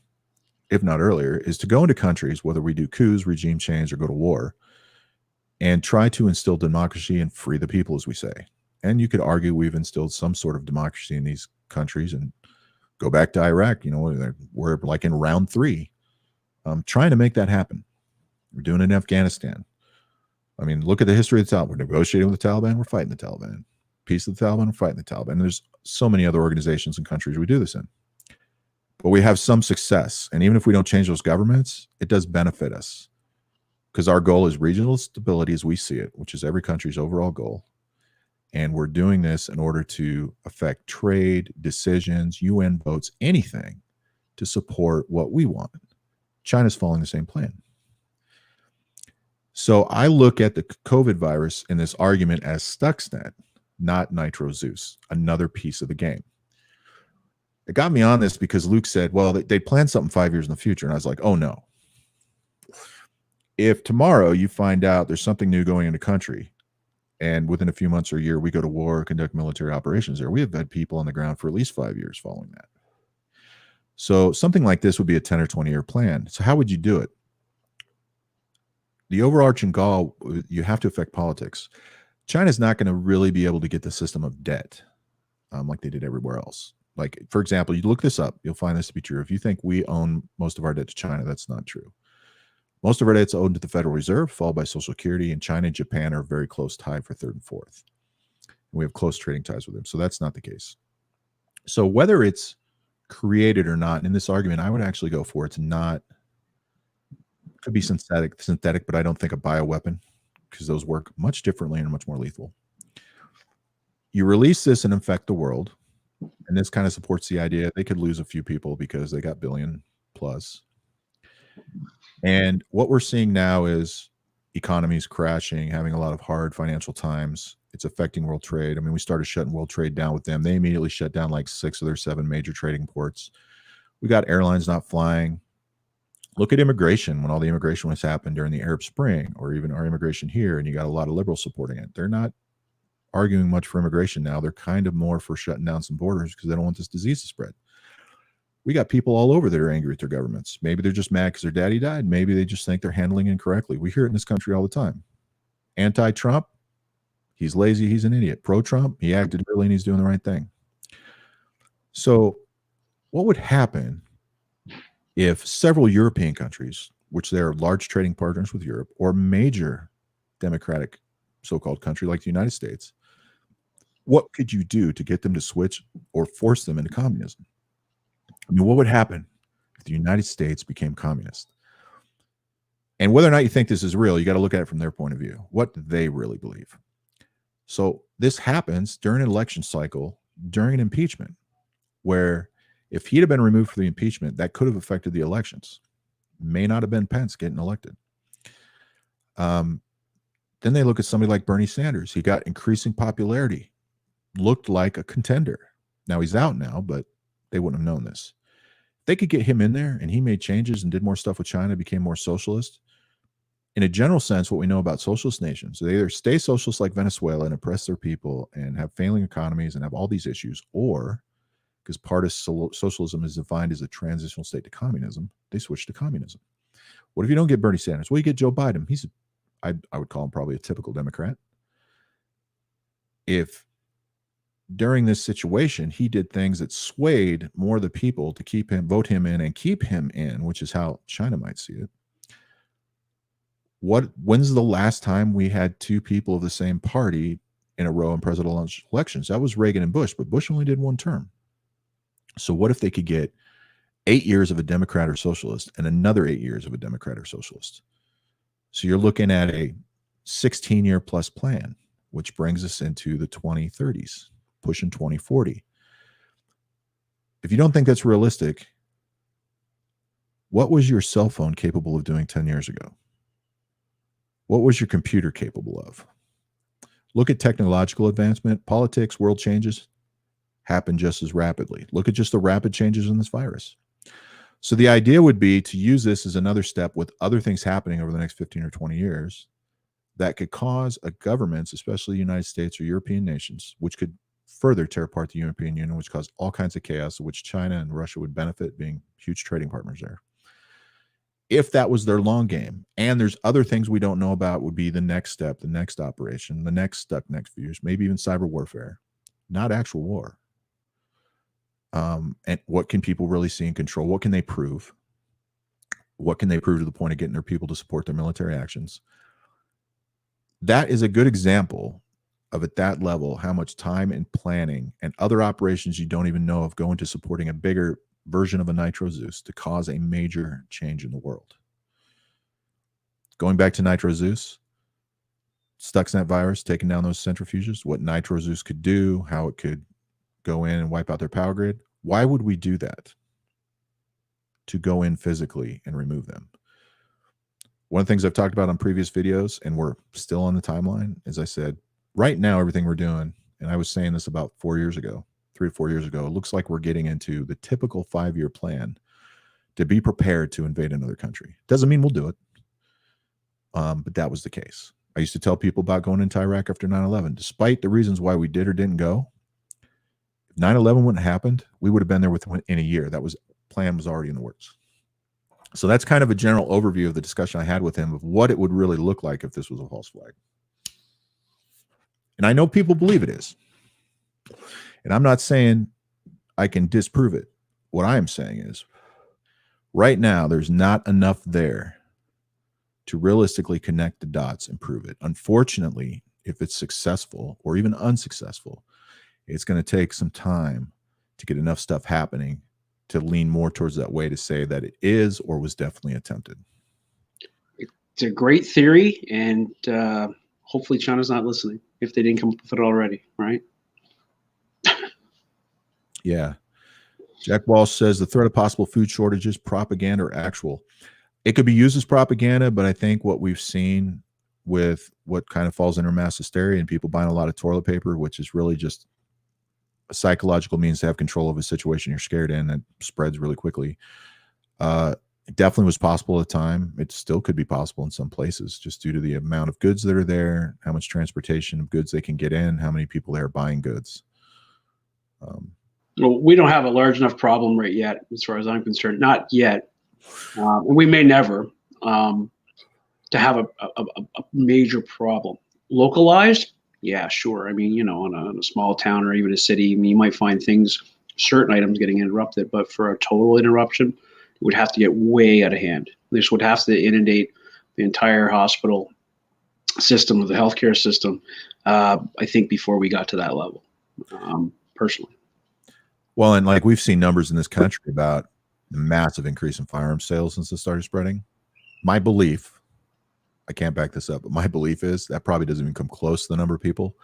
if not earlier, is to go into countries, whether we do coups, regime change, or go to war, and try to instill democracy and free the people, as we say. And you could argue we've instilled some sort of democracy in these countries, and go back to Iraq, you know, we're like in round 3 trying to make that happen. We're doing it in Afghanistan. I mean, look at the history of the Taliban. We're negotiating with the Taliban. We're fighting the Taliban. Peace of the Taliban. We're fighting the Taliban. And there's so many other organizations and countries we do this in. But we have some success. And even if we don't change those governments, it does benefit us. Because our goal is regional stability as we see it, which is every country's overall goal. And we're doing this in order to affect trade, decisions, UN votes, anything to support what we want. China's following the same plan. So I look at the COVID virus in this argument as Stuxnet, not Nitro Zeus, another piece of the game. It got me on this because Luke said, well, they planned something 5 years in the future. And I was like, oh, no. If tomorrow you find out there's something new going in the country, and within a few months or a year, we go to war or conduct military operations there, we have had people on the ground for at least 5 years following that. So something like this would be a 10 or 20-year plan. So how would you do it? The overarching goal, you have to affect politics. China's not going to really be able to get the system of debt like they did everywhere else. Like, for example, you look this up, you'll find this to be true. If you think we own most of our debt to China, that's not true. Most of our debt's owed to the Federal Reserve, followed by Social Security, and China and Japan are very close tied for third and fourth. We have close trading ties with them, so that's not the case. So whether it's created or not, in this argument, I would actually go for it's not. Could be synthetic, but I don't think a bioweapon, because those work much differently and much more lethal. You release this and infect the world, and this kind of supports the idea they could lose a few people because they got billion plus. And what we're seeing now is economies crashing, having a lot of hard financial times. It's affecting world trade. I mean, we started shutting world trade down with them. They immediately shut down like 6 of their 7 major trading ports. We got airlines not flying. Look at immigration when all the immigration was happened during the Arab Spring, or even our immigration here, and you got a lot of liberals supporting it. They're not arguing much for immigration now. They're kind of more for shutting down some borders because they don't want this disease to spread. We got people all over that are angry at their governments. Maybe they're just mad because their daddy died. Maybe they just think they're handling it incorrectly. We hear it in this country all the time. Anti-Trump, he's lazy, he's an idiot. Pro-Trump, he acted early and he's doing the right thing. So what would happen if several European countries, which they're large trading partners with Europe, or major democratic so-called country like the United States, what could you do to get them to switch or force them into communism? I mean, what would happen if the United States became communist? And whether or not you think this is real, you got to look at it from their point of view. What do they really believe? So this happens during an election cycle, during an impeachment, where if he'd have been removed for the impeachment, that could have affected the elections. May not have been Pence getting elected. Then they look at somebody like Bernie Sanders. He got increasing popularity, looked like a contender. Now he's out now, but they wouldn't have known this. They could get him in there and he made changes and did more stuff with China, became more socialist. In a general sense, what we know about socialist nations, they either stay socialist like Venezuela and oppress their people and have failing economies and have all these issues, or because part of socialism is defined as a transitional state to communism, they switch to communism. What if you don't get Bernie Sanders? Well, you get Joe Biden. He's, I would call him probably a typical Democrat. If during this situation he did things that swayed more of the people to keep him, vote him in and keep him in, which is how China might see it. When's the last time we had 2 people of the same party in a row in presidential elections? That was Reagan and Bush, but Bush only did 1 term. So what if they could get 8 years of a Democrat or socialist and another 8 years of a Democrat or socialist? So you're looking at a 16-year plus plan, which brings us into the 2030s, pushing 2040. If you don't think that's realistic, what was your cell phone capable of doing 10 years ago? What was your computer capable of? Look at technological advancement. Politics, world changes happen just as rapidly. Look at just the rapid changes in this virus. So the idea would be to use this as another step with other things happening over the next 15 or 20 years that could cause a governments, especially the United States or European nations, which could further tear apart the European Union, which caused all kinds of chaos, of which China and Russia would benefit, being huge trading partners there. If that was their long game, and there's other things we don't know about, would be the next step, the next operation, the next Stuxnet fuse, maybe even cyber warfare, not actual war. And what can people really see and control? What can they prove? What can they prove to the point of getting their people to support their military actions? That is a good example of, at that level, how much time and planning and other operations you don't even know of go into supporting a bigger version of a Nitro Zeus to cause a major change in the world. Going back to Nitro Zeus, Stuxnet virus taking down those centrifuges, what Nitro Zeus could do, how it could go in and wipe out their power grid. Why would we do that? To go in physically and remove them. One of the things I've talked about on previous videos, and we're still on the timeline, is I said, right now, everything we're doing, and I was saying this about 4 years ago, 3 to 4 years ago, it looks like we're getting into the typical 5-year plan to be prepared to invade another country. Doesn't mean we'll do it. But that was the case. I used to tell people about going into Iraq after 9/11. Despite the reasons why we did or didn't go, if 9/11 wouldn't have happened, we would have been there within a year. That plan was already in the works. So that's kind of a general overview of the discussion I had with him of what it would really look like if this was a false flag. And I know people believe it is. And I'm not saying I can disprove it. What I am saying is, right now, there's not enough there to realistically connect the dots and prove it. Unfortunately, if it's successful or even unsuccessful, it's going to take some time to get enough stuff happening to lean more towards that way to say that it is or was definitely attempted. It's a great theory, and hopefully China's not listening if they didn't come up with it already, right? Yeah. Jack Walsh says the threat of possible food shortages, propaganda or actual. It could be used as propaganda, but I think what we've seen with what kind of falls under mass hysteria and people buying a lot of toilet paper, which is really just a psychological means to have control of a situation you're scared in that spreads really quickly. It definitely was possible at the time. It still could be possible in some places, just due to the amount of goods that are there, how much transportation of goods they can get in, how many people there are buying goods. Well, we don't have a large enough problem right yet, as far as I'm concerned. Not yet. And we may never, to have a major problem. Localized, yeah, sure. I mean, in a small town or even a city, I mean, you might find certain items getting interrupted, but for a total interruption, it would have to get way out of hand. This would have to inundate the entire hospital system, of the healthcare system, I think, before we got to that level, personally. Well, and like we've seen numbers in this country about the massive increase in firearm sales since it started spreading. My belief, I can't back this up, but my belief is that probably doesn't even come close to the number of people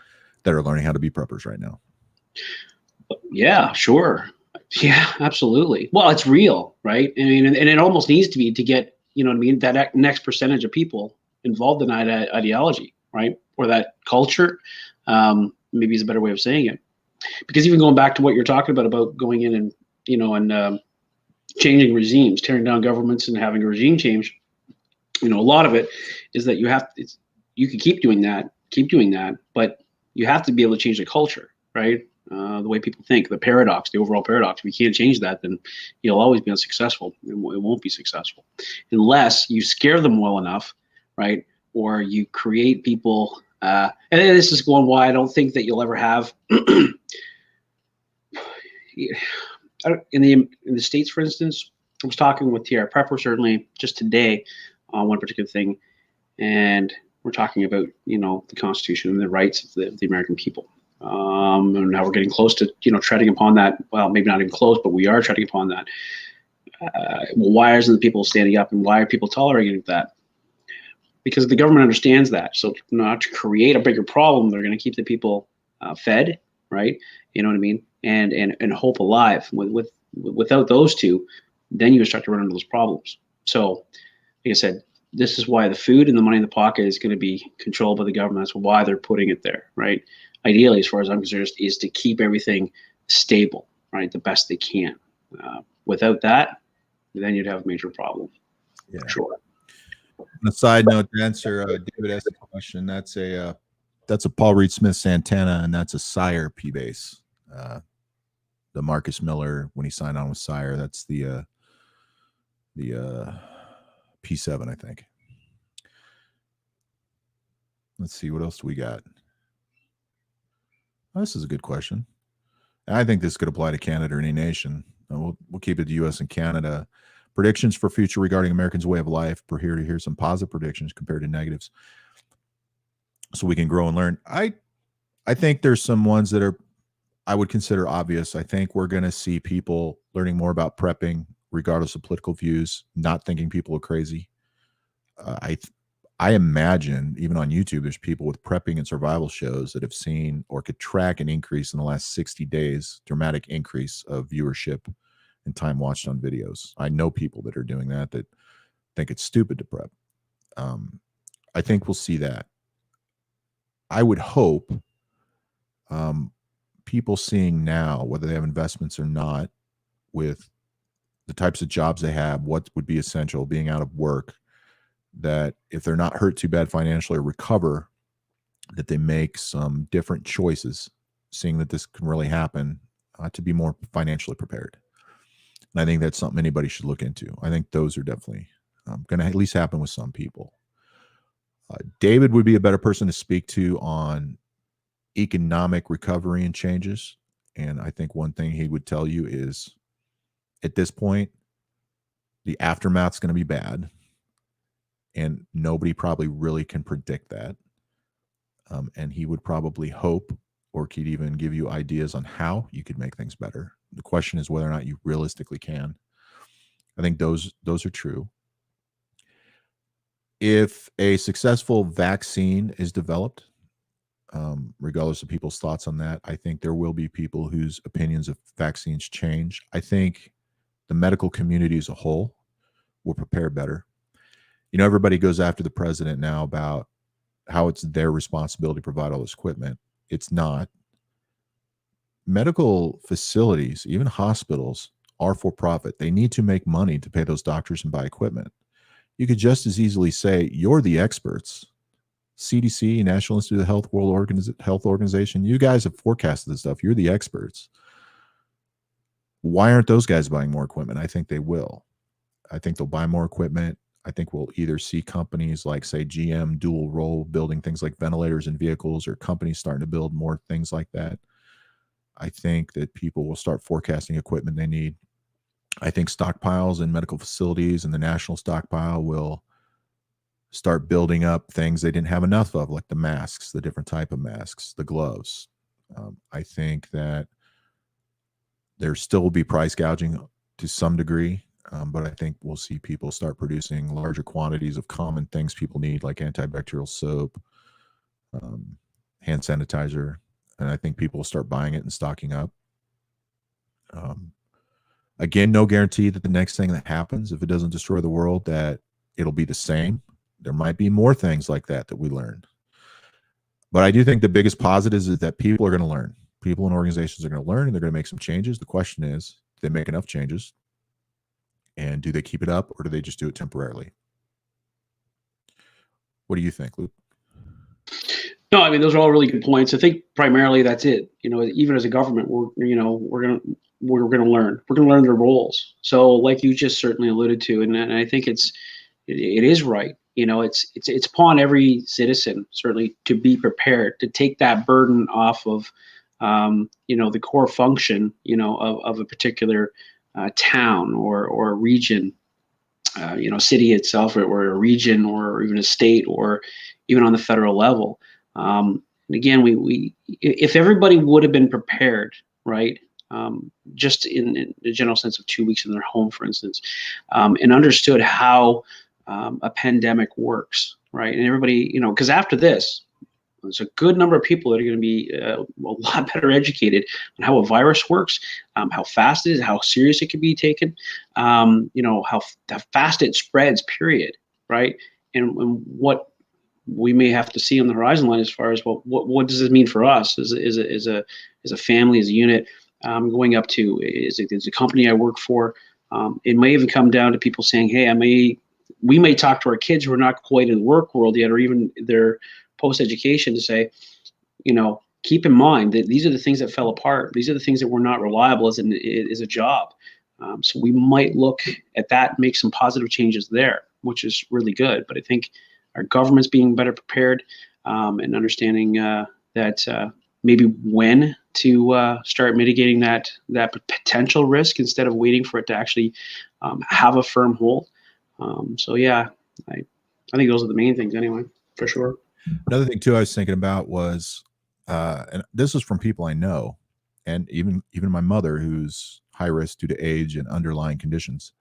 that are learning how to be preppers right now. Yeah, sure. Yeah, absolutely. Well, it's real, right? I mean, and it almost needs to be to get, that next percentage of people involved in that ideology, right? Or that culture, maybe is a better way of saying it. Because even going back to what you're talking about going in and, changing regimes, tearing down governments and having a regime change, a lot of it is that you can keep doing that, but you have to be able to change the culture, right? The way people think, the overall paradox. If you can't change that, then you'll always be unsuccessful. It won't be successful unless you scare them well enough, right? Or you create people. And this is one why I don't think that you'll ever have in the States, for instance. I was talking with TR Prepper certainly just today on one particular thing, and we're talking about the Constitution and the rights of the American people. And now we're getting close to treading upon that. Well, maybe not even close, but we are treading upon that. Why isn't the people standing up, and why are people tolerating that? Because the government understands that. So not to create a bigger problem, they're going to keep the people fed, right? You know what I mean? And hope alive. Without those two, then you start to run into those problems. So, like I said, this is why the food and the money in the pocket is going to be controlled by the government. That's why they're putting it there, right? Ideally, as far as I'm concerned, is to keep everything stable, right? The best they can. Without that, then you'd have a major problem. Yeah. Sure. On a side note, to answer David S. question, that's a Paul Reed Smith Santana, and that's a Sire P base. The Marcus Miller, when he signed on with Sire, that's the P7, I think. Let's see, what else do we got? Oh, this is a good question. I think this could apply to Canada or any nation. We'll keep it to U.S. and Canada. Predictions for future regarding Americans' way of life. We're here to hear some positive predictions compared to negatives, so we can grow and learn. I think there's some ones that are, I would consider obvious. I think we're going to see people learning more about prepping, regardless of political views, not thinking people are crazy. I imagine even on YouTube, there's people with prepping and survival shows that have seen or could track an increase in the last 60 days, dramatic increase of viewership and time watched on videos. I know people that are doing that think it's stupid to prep. I think we'll see that. I would hope people seeing now, whether they have investments or not, with the types of jobs they have, what would be essential, being out of work, that if they're not hurt too bad financially or recover, that they make some different choices, seeing that this can really happen, to be more financially prepared. And I think that's something anybody should look into. I think those are definitely going to at least happen with some people. David would be a better person to speak to on economic recovery and changes. And I think one thing he would tell you is, at this point, the aftermath's going to be bad. And nobody probably really can predict that. And he would probably hope, or could even give you ideas on how you could make things better. The question is whether or not you realistically can. I think those are true. If a successful vaccine is developed, regardless of people's thoughts on that, I think there will be people whose opinions of vaccines change. I think the medical community as a whole will prepare better. You know, everybody goes after the president now about how it's their responsibility to provide all this equipment. It's not. Medical facilities, even hospitals, are for profit. They need to make money to pay those doctors and buy equipment. You could just as easily say, you're the experts. CDC, National Institute of Health, World Health Organization, you guys have forecasted this stuff. You're the experts. Why aren't those guys buying more equipment? I think they will. I think they'll buy more equipment. I think we'll either see companies like, say, GM, dual role, building things like ventilators in vehicles, or companies starting to build more things like that. I think that people will start forecasting equipment they need. I think stockpiles in medical facilities and the national stockpile will start building up things they didn't have enough of, like the masks, the different type of masks, the gloves. I think that there still will be price gouging to some degree. But I think we'll see people start producing larger quantities of common things people need, like antibacterial soap, hand sanitizer, and I think people will start buying it and stocking up. Again, no guarantee that the next thing that happens, if it doesn't destroy the world, that it'll be the same. There might be more things like that we learn. But I do think the biggest positive is that people are going to learn. People and organizations are going to learn, and they're going to make some changes. The question is, do they make enough changes? And do they keep it up, or do they just do it temporarily? What do you think, Luke? No, I mean, those are all really good points. I think primarily that's it. You know, even as a government, we're gonna learn. We're gonna learn their roles. So, like you just certainly alluded to, and I think it is right. You know, it's upon every citizen certainly to be prepared, to take that burden off of, the core function, of a particular town or region, city itself, or a region, or even a state, or even on the federal level. And again, we if everybody would have been prepared, right, just in the general sense of 2 weeks in their home, for instance, and understood how a pandemic works, right, and everybody, because after this, there's a good number of people that are going to be a lot better educated on how a virus works, how fast it is, how serious it can be taken, how fast it spreads, period, right? And what we may have to see on the horizon line as far as, well, what does this mean for us as a family, as a unit, going up to, is a company I work for. It may even come down to people saying, hey, we may talk to our kids who are not quite in the work world yet, or even their post-education, to say, keep in mind that these are the things that fell apart. These are the things that were not reliable as a job. So we might look at that and make some positive changes there, which is really good. But I think our government's being better prepared, and understanding that maybe when to start mitigating that potential risk instead of waiting for it to actually have a firm hold. So yeah, I think those are the main things anyway, for sure. Another thing too I was thinking about was, and this is from people I know, and even my mother, who's high risk due to age and underlying conditions,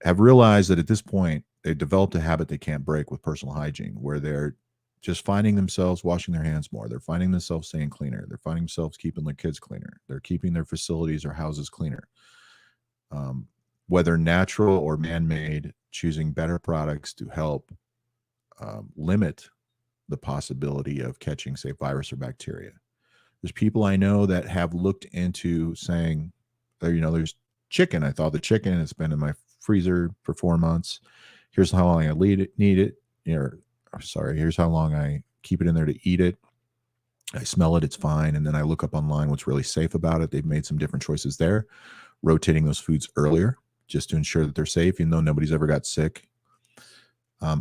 have realized that at this point they've developed a habit they can't break with personal hygiene, where they're just finding themselves washing their hands more. They're finding themselves staying cleaner. They're finding themselves keeping their kids cleaner. They're keeping their facilities or houses cleaner. Whether natural or man-made, choosing better products to help limit the possibility of catching, say, virus or bacteria. There's people I know that have looked into saying, there's chicken. I thought the chicken has been in my freezer for 4 months. Here's how long I need it. Here's how long I keep it in there to eat it. I smell it, it's fine. And then I look up online what's really safe about it. They've made some different choices there, rotating those foods earlier just to ensure that they're safe, even though nobody's ever got sick.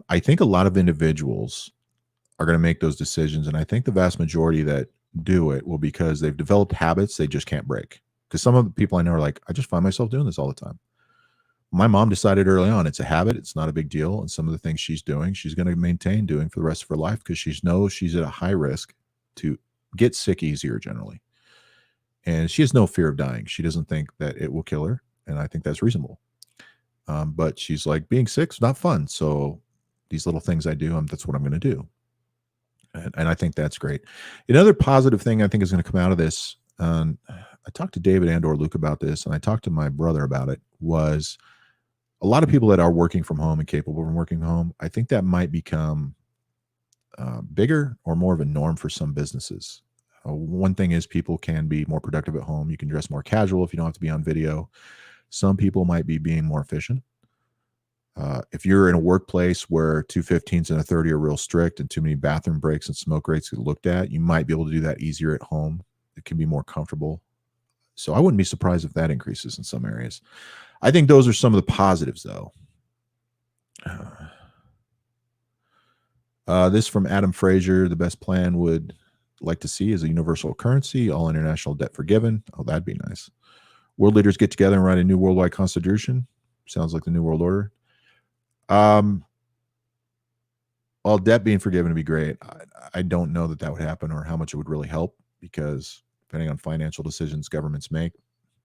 I think a lot of individuals are going to make those decisions. And I think the vast majority that do it will because they've developed habits they just can't break. Because some of the people I know are like, I just find myself doing this all the time. My mom decided early on it's a habit. It's not a big deal. And some of the things she's doing, she's going to maintain doing for the rest of her life because she knows she's at a high risk to get sick easier generally. And she has no fear of dying. She doesn't think that it will kill her. And I think that's reasonable. But she's like, being sick's not fun. So these little things I do, that's what I'm going to do. And I think that's great. Another positive thing I think is going to come out of this, I talked to David and/or Luke about this, and I talked to my brother about it, was a lot of people that are working from home and capable of working from home, I think that might become bigger or more of a norm for some businesses. One thing is people can be more productive at home. You can dress more casual if you don't have to be on video. Some people might be being more efficient. If you're in a workplace where 2 15s and a 30 are real strict and too many bathroom breaks and smoke rates get looked at, you might be able to do that easier at home. It can be more comfortable. So I wouldn't be surprised if that increases in some areas. I think those are some of the positives, though. This from Adam Frazier. The best plan would like to see is a universal currency, all international debt forgiven. Oh, that'd be nice. World leaders get together and write a new worldwide constitution. Sounds like the New World Order. All debt being forgiven would be great. I don't know that would happen or how much it would really help, because depending on financial decisions governments make,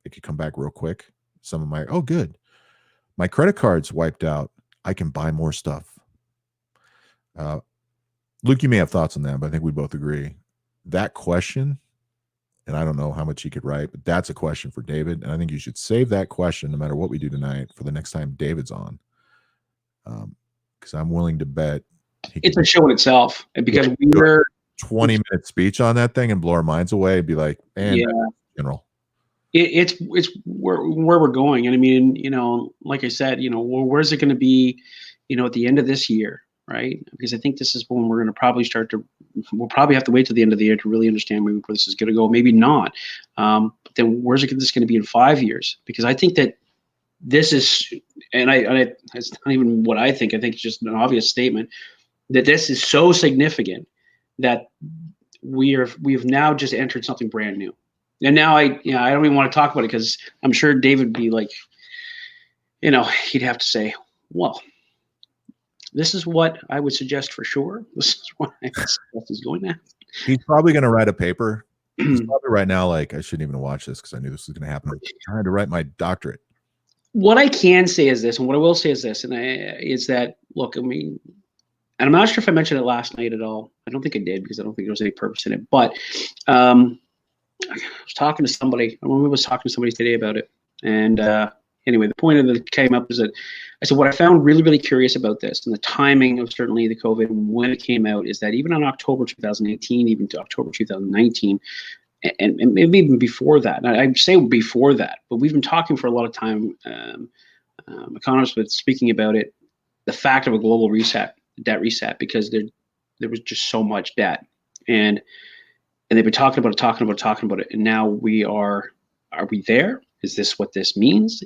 it could come back real quick. Some of oh, good. My credit card's wiped out. I can buy more stuff. Luke, you may have thoughts on that, but I think we both agree. That question, and I don't know how much he could write, but that's a question for David. And I think you should save that question, no matter what we do tonight, for the next time David's on. Because I'm willing to bet it's a show in itself, because we're 20-minute speech on that thing and blow our minds away and be like, man, yeah, general. It's where we're going. And I mean, like I said, where's it going to be, at the end of this year, right? Because I think this is when we're going to probably we'll probably have to wait till the end of the year to really understand maybe where this is going to go. Maybe not. But then where's this going to be in 5 years? Because I think that this is, and it's not even what I think it's just an obvious statement, that this is so significant that we've now just entered something brand new. And now I don't even want to talk about it, because I'm sure David would be like, he'd have to say, well, this is what I would suggest for sure. This is what I suggest is going to happen. He's probably going to write a paper. He's probably right now like, I shouldn't even watch this because I knew this was going to happen. I'm trying to write my doctorate. What I can say is this, and what I will say is this, is that, look, I mean, and I'm not sure if I mentioned it last night at all. I don't think I did, because I don't think there was any purpose in it. But I was talking to somebody. I was talking to somebody today about it. And anyway, the point of it came up is that I said, what I found really, really curious about this, and the timing of certainly the COVID when it came out, is that even in October 2018, even to October 2019, and maybe even before that, and I say before that, but we've been talking for a lot of time, economists have been speaking about it, the fact of a global reset, debt reset, because there was just so much debt, and they've been talking about it, and now are we there? Is this what this means?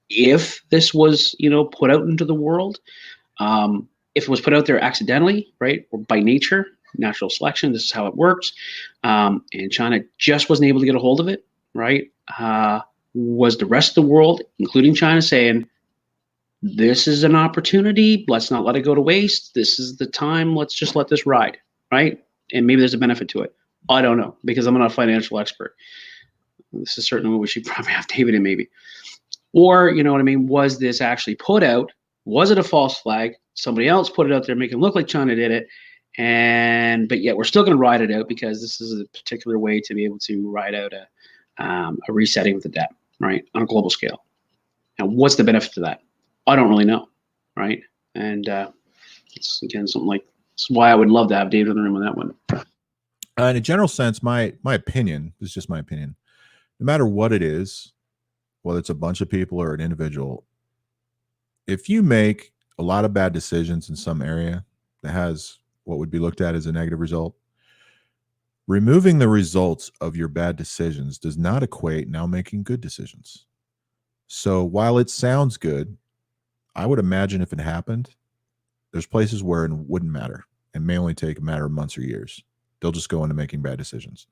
If this was put out into the world, if it was put out there accidentally, right, or by nature, natural selection. This is how it works. And China just wasn't able to get a hold of it, right? Was the rest of the world, including China, saying, this is an opportunity, let's not let it go to waste. This is the time, let's just let this ride, right? And maybe there's a benefit to it. I don't know, because I'm not a financial expert. This is certainly what we should probably have David in maybe. Or, you know what I mean, was this actually put out? Was it a false flag? Somebody else put it out there, make it look like China did it. But yet we're still going to ride it out because this is a particular way to be able to ride out a resetting of the debt, right, on a global scale. Now, what's the benefit to that? I don't really know, right? And it's, again, something like, that's why I would love to have David in the room on that one. In a general sense, my opinion, this is just my opinion, no matter what it is, whether it's a bunch of people or an individual, if you make a lot of bad decisions in some area that has what would be looked at as a negative result, removing the results of your bad decisions does not equate now making good decisions. So while it sounds good, I would imagine if it happened, there's places where it wouldn't matter and may only take a matter of months or years. They'll just go into making bad decisions.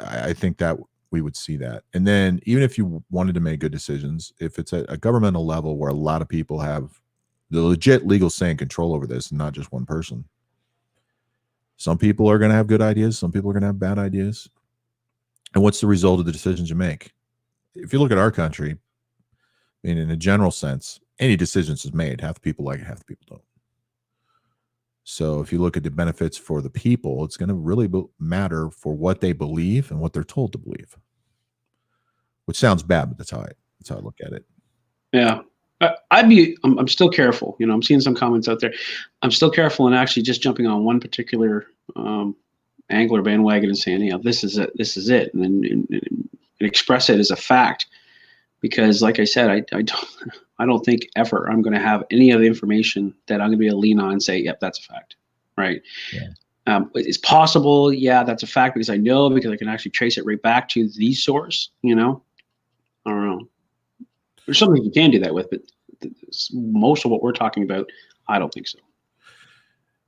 I think that we would see that. And then even if you wanted to make good decisions, if it's at a governmental level where a lot of people have the legit legal say and control over this and not just one person, some people are going to have good ideas. Some people are going to have bad ideas. And what's the result of the decisions you make? If you look at our country, I mean, in a general sense, any decisions is made. Half the people like it, half the people don't. So if you look at the benefits for the people, it's going to really matter for what they believe and what they're told to believe, which sounds bad, but that's how I look at it. Yeah. I'm still careful. You know, I'm seeing some comments out there. I'm still careful and actually just jumping on one particular angle or bandwagon and saying, yeah, this is it, and then and express it as a fact. Because, like I said, I don't think ever I'm going to have any of the information that I'm going to be able to lean on and say, yep, that's a fact, right? Yeah. It's possible, yeah, that's a fact because I know, because I can actually trace it right back to the source. You know, I don't know. There's something you can do that with, but most of what we're talking about, I don't think so.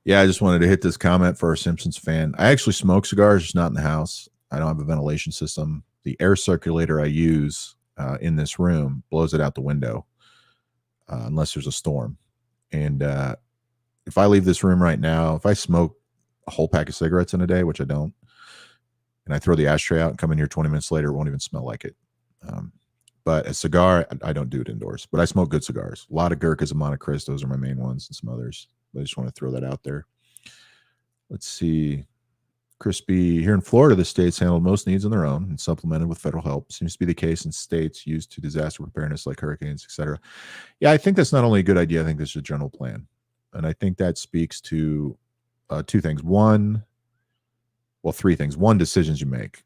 Yeah, I just wanted to hit this comment for our Simpsons fan. I actually smoke cigars, just not in the house. I don't have a ventilation system. The air circulator I use in this room blows it out the window unless there's a storm. And if I leave this room right now, if I smoke a whole pack of cigarettes in a day, which I don't, and I throw the ashtray out and come in here 20 minutes later, it won't even smell like it. But a cigar, I don't do it indoors, but I smoke good cigars. A lot of Gurkhas and Monte Cristos are my main ones, and some others. But I just want to throw that out there. Let's see. Crispy, here in Florida, the states handle most needs on their own and supplemented with federal help. Seems to be the case in states used to disaster preparedness like hurricanes, etc. Yeah, I think that's not only a good idea, I think this is a general plan. And I think that speaks to two things. Three things. One, decisions you make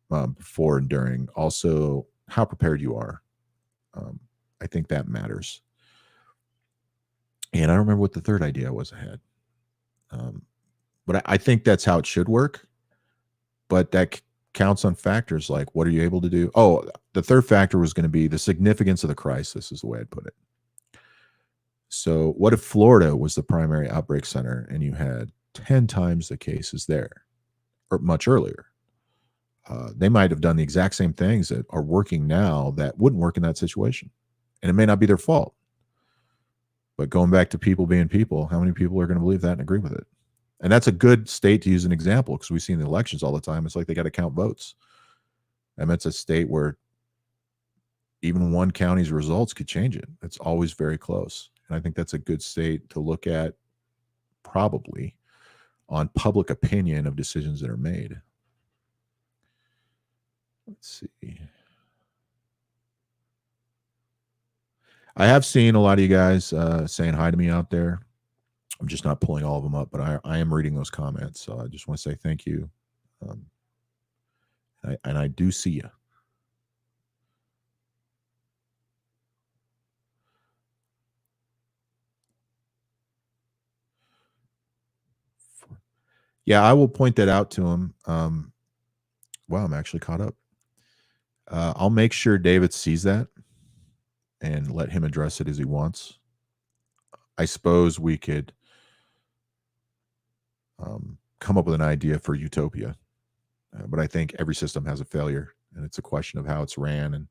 before and during. Also, how prepared you are. I think that matters. And I don't remember what the third idea was I had. But I think that's how it should work. But that counts on factors like, what are you able to do? Oh, the third factor was going to be the significance of the crisis, is the way I'd put it. So what if Florida was the primary outbreak center and you had 10 times the cases there, or much earlier? They might have done the exact same things that are working now that wouldn't work in that situation. And it may not be their fault. But going back to people being people, how many people are going to believe that and agree with it? And that's a good state to use an example, because we see in the elections all the time, it's like they got to count votes. And that's a state where even one county's results could change it. It's always very close. And I think that's a good state to look at, probably, on public opinion of decisions that are made. Let's see. I have seen a lot of you guys saying hi to me out there. I'm just not pulling all of them up, but I am reading those comments. So I just want to say thank you. And I do see you. Yeah, I will point that out to him. Wow, I'm actually caught up. I'll make sure David sees that and let him address it as he wants. I suppose we could come up with an idea for utopia. But I think every system has a failure, and it's a question of how it's ran and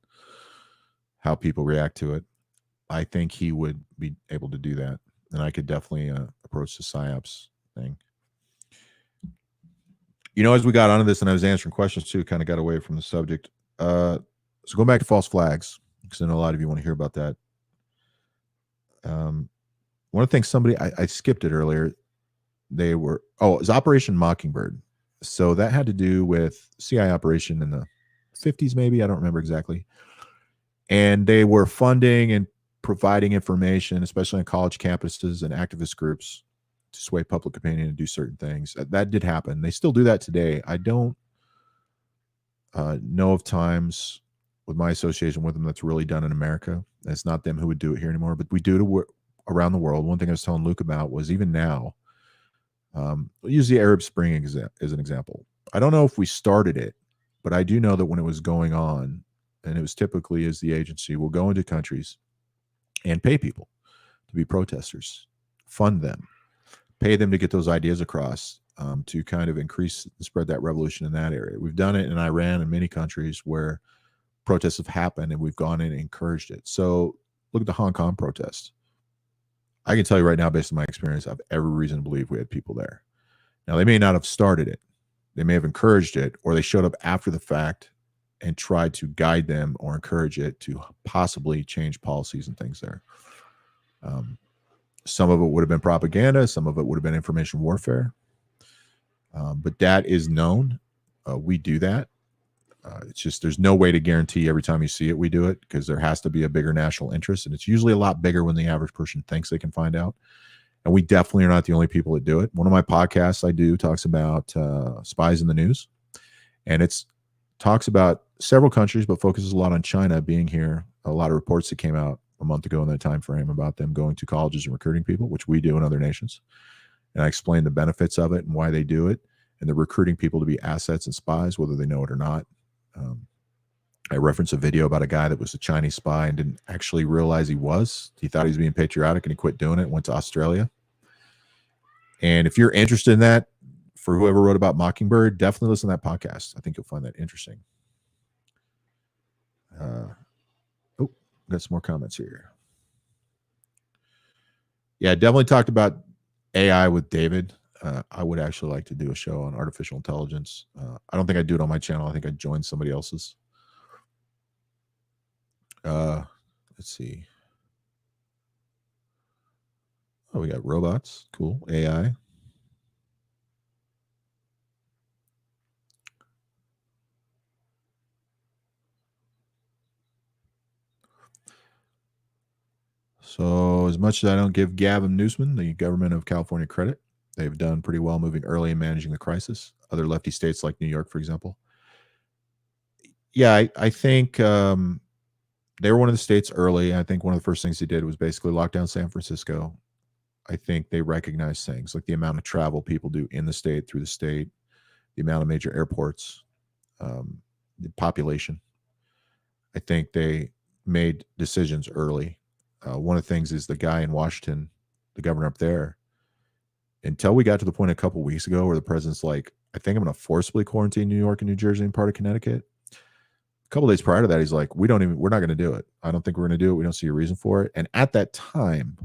how people react to it. I think he would be able to do that, and I could definitely approach the Psyops thing. As we got onto this and I was answering questions too, kind of got away from the subject. So going back to false flags, because I know a lot of you want to hear about that. One of the things I skipped it earlier. It was Operation Mockingbird. So that had to do with CIA operation in the 50s, maybe. I don't remember exactly. And they were funding and providing information, especially on college campuses and activist groups, to sway public opinion and do certain things. That did happen. They still do that today. I don't know of times with my association with them that's really done in America. It's not them who would do it here anymore, but we do it around the world. One thing I was telling Luke about was even now, we'll use the Arab Spring as an example. I don't know if we started it, but I do know that when it was going on, and it was typically as the agency will go into countries and pay people to be protesters, fund them, pay them to get those ideas across, to kind of increase and spread that revolution in that area. We've done it in Iran and many countries where protests have happened, and we've gone in and encouraged it. So look at the Hong Kong protest. I can tell you right now, based on my experience, I have every reason to believe we had people there. Now, they may not have started it. They may have encouraged it, or they showed up after the fact and tried to guide them or encourage it to possibly change policies and things there. Some of it would have been propaganda. Some of it would have been information warfare. But that is known. We do that. It's just there's no way to guarantee every time you see it we do it, because there has to be a bigger national interest, and it's usually a lot bigger when the average person thinks they can find out. And we definitely are not the only people that do it. One of my podcasts I do talks about spies in the news, and it's talks about several countries, but focuses a lot on China being here. A lot of reports that came out a month ago in that time frame about them going to colleges and recruiting people, which we do in other nations. And I explained the benefits of it and why they do it, and they're recruiting people to be assets and spies, whether they know it or not. I referenced a video about a guy that was a Chinese spy and didn't actually realize he was. He thought he was being patriotic, and he quit doing it, went to Australia. And if you're interested in that, for whoever wrote about Mockingbird, definitely listen to that podcast. I think you'll find that interesting. Got some more comments here. Yeah, definitely talked about AI with David. I would actually like to do a show on artificial intelligence. I don't think I'd do it on my channel. I think I'd join somebody else's. Let's see. Oh, we got robots. Cool. AI. So as much as I don't give Gavin Newsom, the government of California, credit, they've done pretty well moving early and managing the crisis. Other lefty states like New York, for example. Yeah, I think they were one of the states early. I think one of the first things they did was basically lock down San Francisco. I think they recognized things like the amount of travel people do in the state, through the state, the amount of major airports, the population. I think they made decisions early. One of the things is the guy in Washington, the governor up there, until we got to the point a couple weeks ago where the president's like, I think I'm going to forcibly quarantine New York and New Jersey and part of Connecticut. A couple days prior to that, he's like, we're not going to do it. I don't think we're going to do it. We don't see a reason for it. And at that time,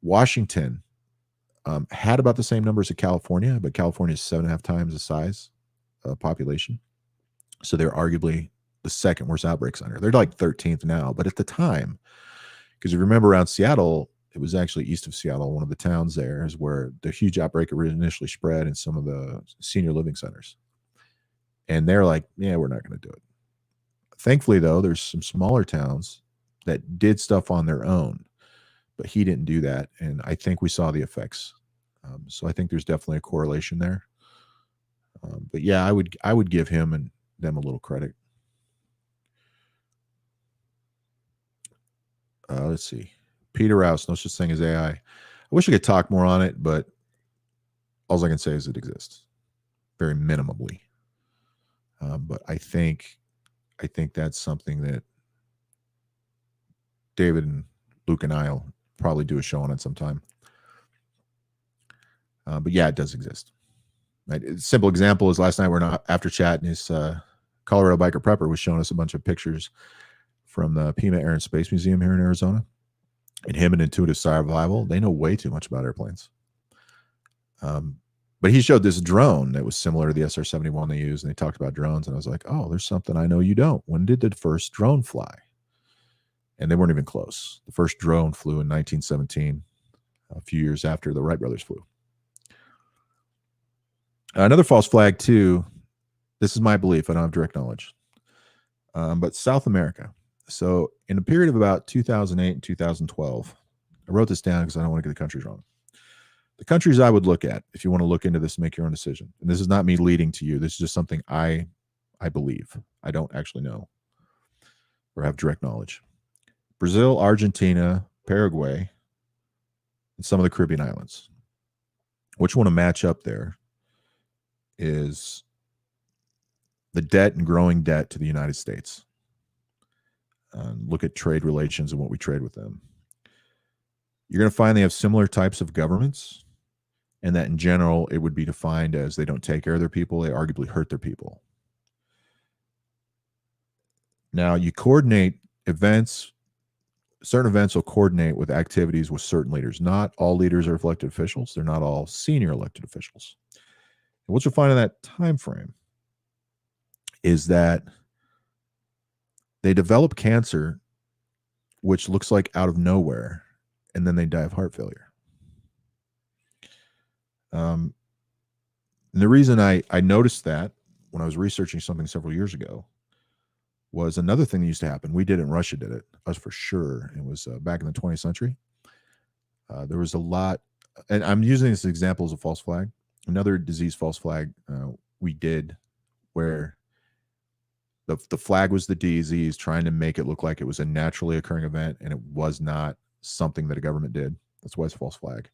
Washington had about the same numbers as California, but California is 7.5 times the size of population. So they're arguably the second worst outbreak center. They're like 13th now. But at the time, because you remember around Seattle, it was actually east of Seattle, one of the towns there is where the huge outbreak initially spread in some of the senior living centers. And they're like, yeah, we're not going to do it. Thankfully, though, there's some smaller towns that did stuff on their own, but he didn't do that. And I think we saw the effects. So I think there's definitely a correlation there. But yeah, I would give him and them a little credit. Let's see. Peter Rouse, no such thing as AI. I wish I could talk more on it, but all I can say is it exists very minimally. But I think that's something that David and Luke and I will probably do a show on it sometime. But yeah, it does exist. Right? A simple example is last night we're not after chat, and his Colorado biker prepper was showing us a bunch of pictures from the Pima Air and Space Museum here in Arizona. And him and Intuitive Survival, they know way too much about airplanes. But he showed this drone that was similar to the SR-71 they used, and they talked about drones, and I was like, oh, there's something I know you don't. When did the first drone fly? And they weren't even close. The first drone flew in 1917, a few years after the Wright brothers flew. Another false flag, too. This is my belief. I don't have direct knowledge. But South America. So in a period of about 2008 and 2012, I wrote this down because I don't want to get the countries wrong. The countries I would look at, if you want to look into this, make your own decision. And this is not me leading to you. This is just something I believe. I don't actually know or have direct knowledge. Brazil, Argentina, Paraguay, and some of the Caribbean islands. Which one to match up there is the debt and growing debt to the United States. Look at trade relations and what we trade with them. You're going to find they have similar types of governments, and that in general, it would be defined as they don't take care of their people, they arguably hurt their people. Now, you coordinate events, certain events will coordinate with activities with certain leaders. Not all leaders are elected officials. They're not all senior elected officials. And what you'll find in that time frame is that they develop cancer, which looks like out of nowhere, and then they die of heart failure. And the reason I noticed that when I was researching something several years ago was another thing that used to happen. We did it in Russia, did it, us for sure. It was back in the 20th century. There was a lot, and I'm using this example as a false flag. Another disease false flag we did where the flag was the disease, trying to make it look like it was a naturally occurring event, and it was not something that a government did. That's why it's a false flag.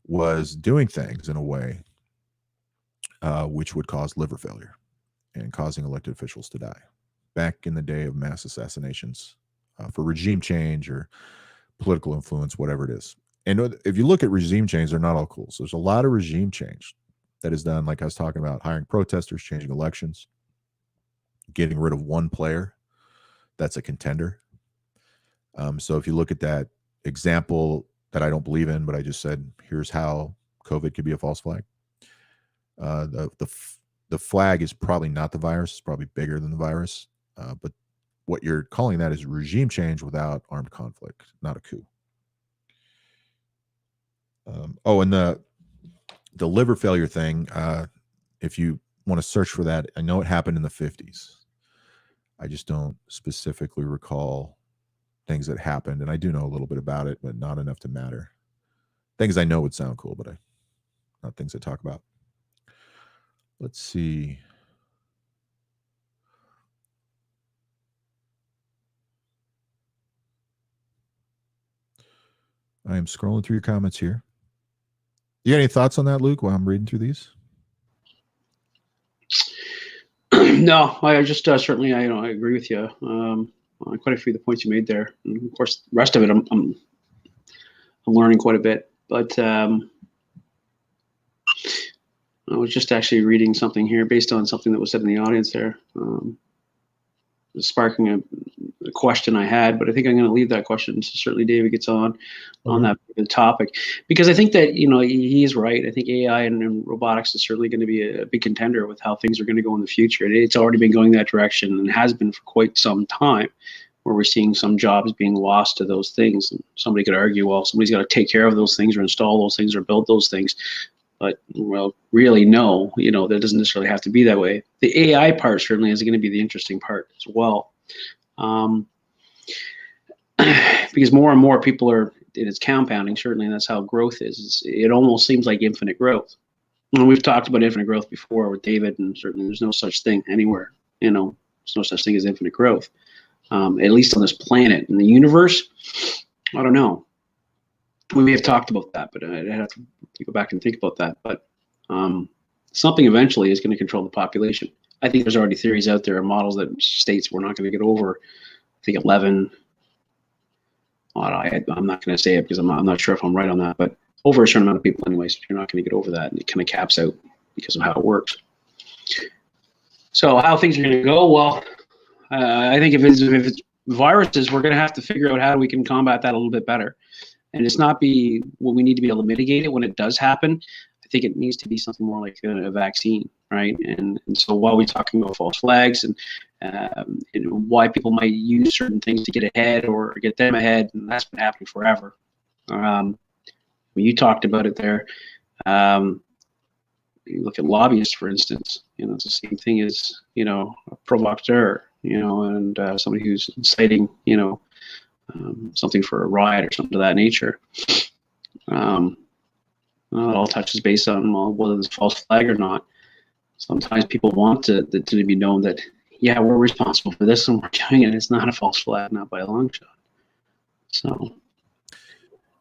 Was doing things in a way which would cause liver failure and causing elected officials to die. Back in the day of mass assassinations for regime change or political influence, whatever it is. And if you look at regime change, they're not all cool. So there's a lot of regime change that is done, like I was talking about, hiring protesters, changing elections, getting rid of one player that's a contender. So if you look at that example that I don't believe in, but I just said, here's how COVID could be a false flag. The flag is probably not the virus. It's probably bigger than the virus. But what you're calling that is regime change without armed conflict, not a coup. And the liver failure thing, if you want to search for that, I know it happened in the 50s. I just don't specifically recall things that happened, and I do know a little bit about it, but not enough to matter. Things I know would sound cool, but not things I talk about. Let's see. I am scrolling through your comments here. You got any thoughts on that, Luke, while I'm reading through these? No, I just certainly I agree with you. Quite a few of the points you made there, and of course, the rest of it I'm learning quite a bit. But I was just actually reading something here based on something that was said in the audience there, sparking a question I had. But I think I'm going to leave that question so certainly David gets on that topic, because I think that he's right. I think AI and robotics is certainly going to be a big contender with how things are going to go in the future. It's already been going that direction and has been for quite some time, where we're seeing some jobs being lost to those things. And somebody could argue, well, somebody's got to take care of those things or install those things or build those things. But, well, really, no, that doesn't necessarily have to be that way. The AI part certainly is going to be the interesting part as well. Because more and more people it's compounding, certainly, and that's how growth is. It almost seems like infinite growth. And we've talked about infinite growth before with David, and certainly there's no such thing anywhere. There's no such thing as infinite growth, at least on this planet. In the universe, I don't know. We may have talked about that, but I'd have to go back and think about that. But something eventually is going to control the population. I think there's already theories out there and models that states we're not going to get over, I think 11. I'm not going to say it because I'm not sure if I'm right on that, but over a certain amount of people anyways, you're not going to get over that, and it kind of caps out, because of how it works. So how things are going to go? Well, I think if it's viruses, we're going to have to figure out how we can combat that a little bit better. And it's not we need to be able to mitigate it when it does happen. I think it needs to be something more like a vaccine, right? And so while we're talking about false flags and why people might use certain things to get ahead or get them ahead, and that's been happening forever. When you talked about it there, you look at lobbyists, for instance. It's the same thing as a provocateur, and somebody who's inciting, something for a riot or something of that nature. It all touches base on whether it's a false flag or not. Sometimes people want to be known that, yeah, we're responsible for this and we're doing it. It's not a false flag, not by a long shot. So,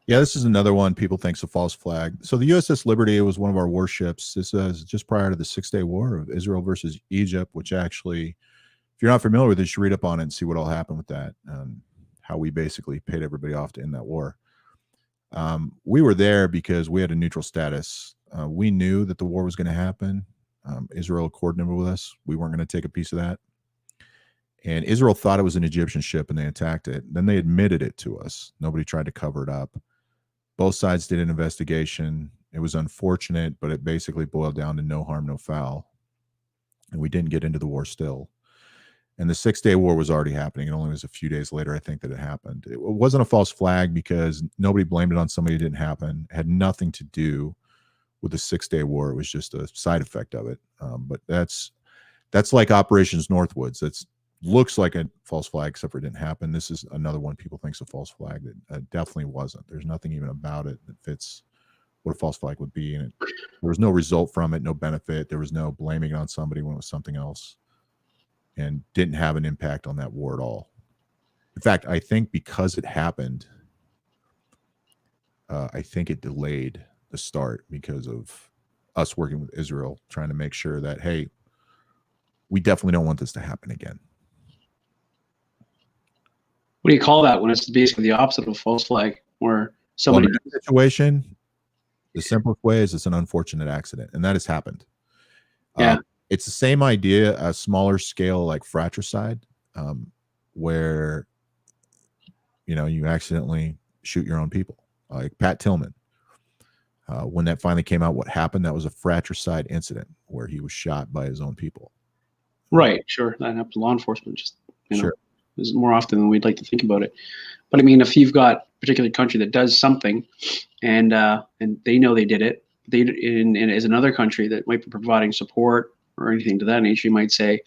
yeah, this is another one people think is a false flag. So the USS Liberty was one of our warships. This is just prior to the 6-Day War of Israel versus Egypt, which actually, if you're not familiar with it, you should read up on it and see what all happened with that. How we basically paid everybody off to end that war. We were there because we had a neutral status. We knew that the war was going to happen. Israel coordinated with us. We weren't going to take a piece of that. And Israel thought it was an Egyptian ship and they attacked it. Then they admitted it to us. Nobody tried to cover it up. Both sides did an investigation. It was unfortunate, but it basically boiled down to no harm, no foul. And we didn't get into the war still. And the 6-Day War was already happening. It only was a few days later, I think, that it happened. It wasn't a false flag because nobody blamed it on somebody. It didn't happen. It had nothing to do with the 6-Day War. It was just a side effect of it. But that's like Operations Northwoods. That's looks like a false flag, except for it didn't happen. This is another one people think is a false flag that definitely wasn't. There's nothing even about it that fits what a false flag would be. And there was no result from it, no benefit. There was no blaming it on somebody when it was something else. And didn't have an impact on that war at all. In fact, I think because it happened, I think it delayed the start because of us working with Israel, trying to make sure that, hey, we definitely don't want this to happen again. What do you call that when it's basically the opposite of a false flag, where somebody in that situation, the simplest way is it's an unfortunate accident, and that has happened. Yeah. It's the same idea, a smaller scale like fratricide, where you accidentally shoot your own people, like Pat Tillman. When that finally came out, what happened? That was a fratricide incident where he was shot by his own people. Right, sure. That happens to law enforcement, just Sure. Is more often than we'd like to think about it. But I mean, if you've got a particular country that does something, and they know they did it, and as another country that might be providing support or anything to that nature, you might say,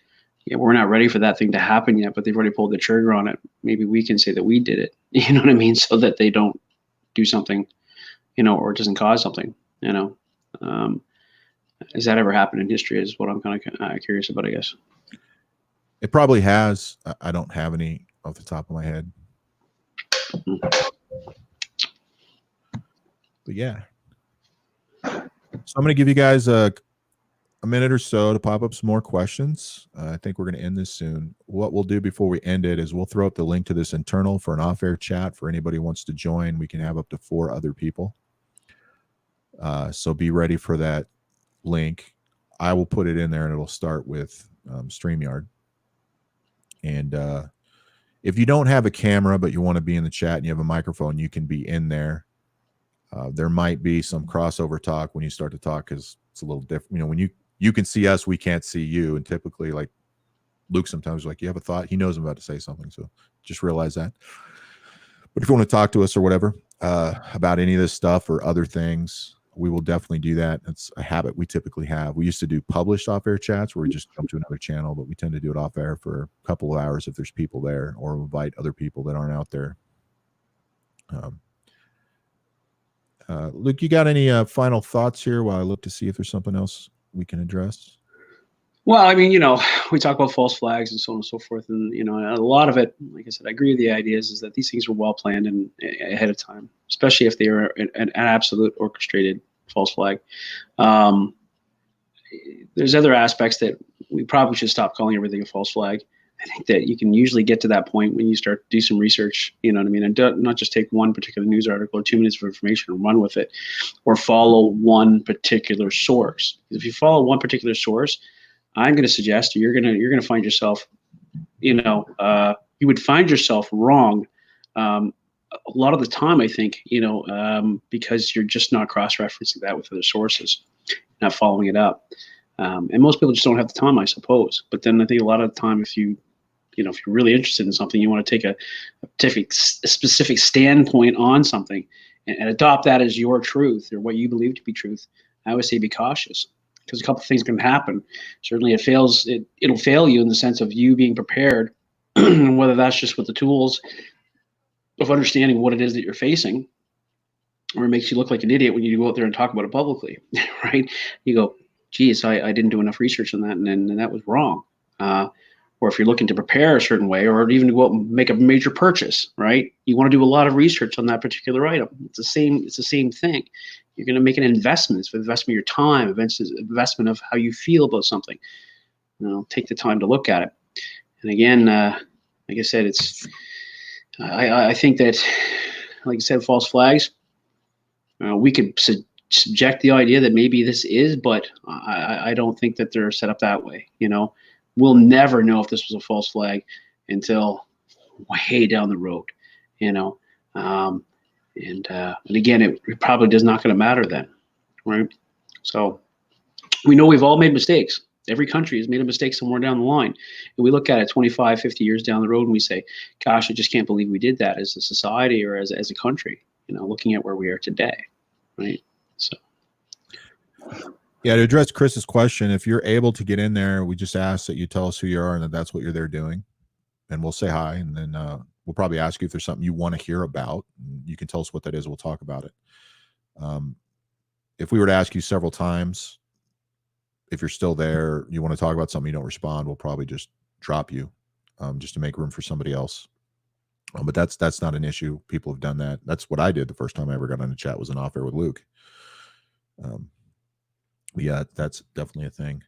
yeah, we're not ready for that thing to happen yet, but they've already pulled the trigger on it. Maybe we can say that we did it. You know what I mean? So that they don't do something, or it doesn't cause something. Has that ever happened in history? Is what I'm kind of curious about, I guess. It probably has. I don't have any off the top of my head. But yeah. So I'm going to give you guys a minute or so to pop up some more questions. I think we're going to end this soon. What we'll do before we end it is we'll throw up the link to this internal for an off-air chat for anybody who wants to join. We can have up to 4 other people. So be ready for that link. I will put it in there and it'll start with StreamYard. And if you don't have a camera, but you want to be in the chat and you have a microphone, you can be in there. There might be some crossover talk when you start to talk because it's a little different. When you can see us, we can't see you. And typically, like Luke sometimes like, you have a thought. He knows I'm about to say something. So just realize that. But if you want to talk to us or whatever about any of this stuff or other things, we will definitely do that. It's a habit we typically have. We used to do published off-air chats where we just jump to another channel, but we tend to do it off-air for a couple of hours if there's people there, or invite other people that aren't out there. Luke, you got any final thoughts here while I look to see if there's something else we can address? Well, I mean, we talk about false flags and so on and so forth, and a lot of it, like I said, I agree with the ideas is that these things were well planned and ahead of time, especially if they are an absolute orchestrated false flag. There's other aspects that we probably should stop calling everything a false flag I think that you can usually get to that point when you start to do some research, you know what I mean? And not just take one particular news article or 2 minutes of information and run with it, or follow one particular source. If you follow one particular source, I'm going to suggest you're going to find yourself, you would find yourself wrong a lot of the time, I think, because you're just not cross-referencing that with other sources, not following it up. And most people just don't have the time, I suppose. But then I think a lot of the time, if you're really interested in something, you want to take a specific standpoint on something and adopt that as your truth or what you believe to be truth. I always say be cautious, because a couple of things can happen. Certainly it'll fail you in the sense of you being prepared, whether that's just with the tools of understanding what it is that you're facing, or it makes you look like an idiot when you go out there and talk about it publicly, right? You go, geez, I didn't do enough research on that, and that was wrong. Or if you're looking to prepare a certain way, or even to go out and make a major purchase, right? You want to do a lot of research on that particular item. It's the same thing. You're going to make an investment. It's an investment of your time, investment of how you feel about something. Take the time to look at it. And again, like I said, I think that, like I said, false flags, we could subject the idea that maybe this is, but I don't think that they're set up that way. We'll never know if this was a false flag until way down the road, and again, it probably does not going to matter then, right? So we know we've all made mistakes. Every country has made a mistake somewhere down the line. And we look at it 25, 50 years down the road and we say, gosh, I just can't believe we did that as a society or as a country, looking at where we are today, right? So. Yeah, to address Chris's question, if you're able to get in there, we just ask that you tell us who you are and that that's what you're there doing. And we'll say hi, and then we'll probably ask you if there's something you want to hear about. You can tell us what that is. We'll talk about it. If we were to ask you several times, if you're still there, you want to talk about something, you don't respond, we'll probably just drop you just to make room for somebody else. But that's not an issue. People have done that. That's what I did the first time I ever got on a chat, was an off air with Luke. Yeah, that's definitely a thing.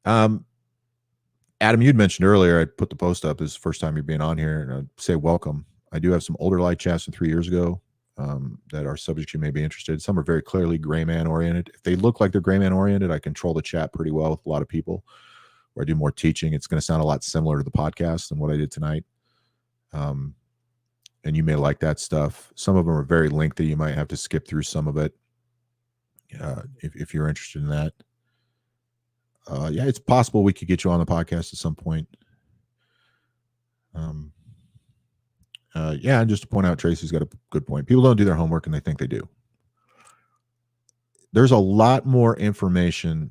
Adam, you'd mentioned earlier, I put the post up, this is the first time you're being on here, and I'd say welcome. I do have some older live chats from 3 years ago that are subjects you may be interested in. Some are very clearly Grayman oriented. If they look like they're Grayman oriented, I control the chat pretty well with a lot of people. Where I do more teaching, it's going to sound a lot similar to the podcast than what I did tonight. And you may like that stuff. Some of them are very lengthy. You might have to skip through some of it. If you're interested in that. Yeah, it's possible we could get you on the podcast at some point. Yeah, and just to point out, Tracy's got a good point. People don't do their homework and they think they do. There's a lot more information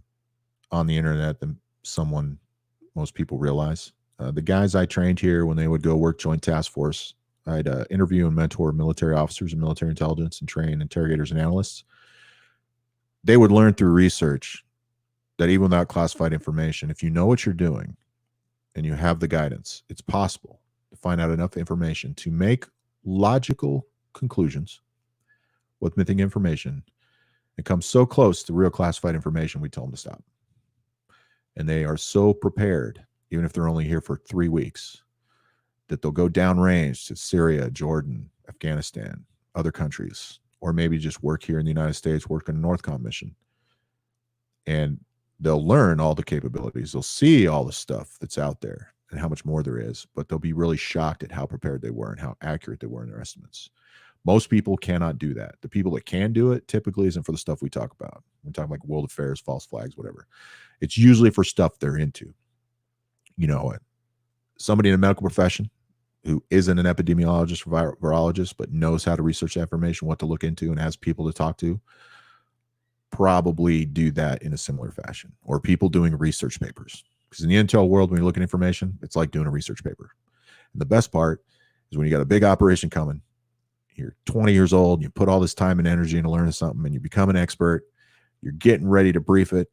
on the internet than most people realize. The guys I trained here, when they would go work Joint Task Force, I'd interview and mentor military officers and military intelligence and train interrogators and analysts. They would learn through research that even without classified information, if you know what you're doing and you have the guidance, it's possible to find out enough information to make logical conclusions with missing information and come so close to real classified information, we tell them to stop. And they are so prepared, even if they're only here for 3 weeks, that they'll go downrange to Syria, Jordan, Afghanistan, other countries, or maybe just work here in the United States, work in a NORTHCOM mission. And they'll learn all the capabilities. They'll see all the stuff that's out there and how much more there is, but they'll be really shocked at how prepared they were and how accurate they were in their estimates. Most people cannot do that. The people that can do it typically isn't for the stuff we talk about. We're talking like world affairs, false flags, whatever. It's usually for stuff they're into. Somebody in a medical profession who isn't an epidemiologist or virologist, but knows how to research that information, what to look into, and has people to talk to, probably do that in a similar fashion. Or people doing research papers. Because in the intel world, when you look at information, it's like doing a research paper. And the best part is when you got a big operation coming, you're 20 years old, and you put all this time and energy into learning something, and you become an expert, you're getting ready to brief it.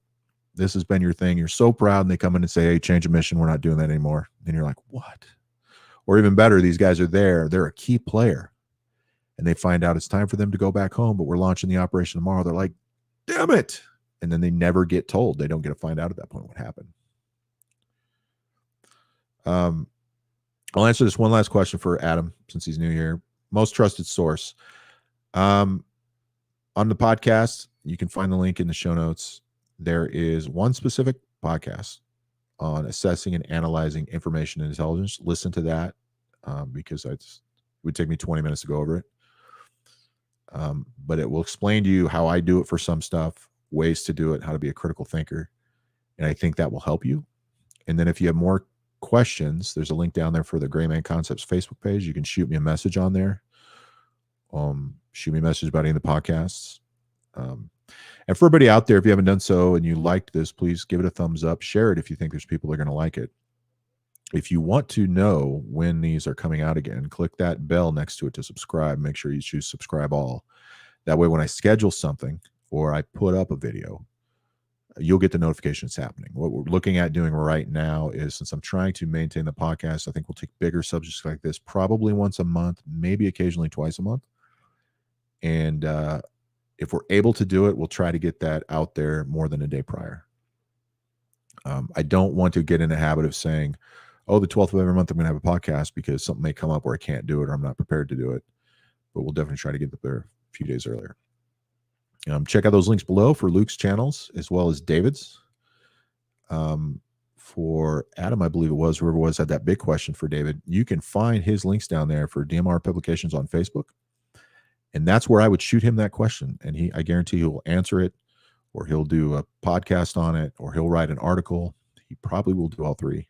This has been your thing. You're so proud, and they come in and say, hey, change of mission. We're not doing that anymore. And you're like, what? Or even better, these guys are there. They're a key player. And they find out it's time for them to go back home, but we're launching the operation tomorrow. They're like, damn it. And then they never get told. They don't get to find out at that point what happened. I'll answer this one last question for Adam since he's new here. Most trusted source. On the podcast, you can find the link in the show notes. There is one specific podcast on assessing and analyzing information and intelligence. Listen to that because it would take me 20 minutes to go over it. But it will explain to you how I do it for some stuff, ways to do it, how to be a critical thinker. And I think that will help you. And then if you have more questions, there's a link down there for the Grayman Concepts Facebook page. You can shoot me a message on there. Shoot me a message about any of the podcasts. And for everybody out there, if you haven't done so and you liked this, please give it a thumbs up. Share it if you think there's people that are going to like it. If you want to know when these are coming out again, click that bell next to it to subscribe. Make sure you choose subscribe all. That way, when I schedule something or I put up a video, you'll get the notification it's happening. What we're looking at doing right now is, since I'm trying to maintain the podcast, I think we'll take bigger subjects like this probably once a month, maybe occasionally twice a month. And if we're able to do it, we'll try to get that out there more than a day prior. I don't want to get in the habit of saying, oh, the 12th of every month I'm going to have a podcast, because something may come up where I can't do it or I'm not prepared to do it. But we'll definitely try to get there a few days earlier. Check out those links below for Luke's channels as well as David's. For Adam, I believe it was, whoever was had that big question for David. You can find his links down there for DMR Publications on Facebook. And that's where I would shoot him that question. And I guarantee he will answer it, or he'll do a podcast on it, or he'll write an article. He probably will do all three.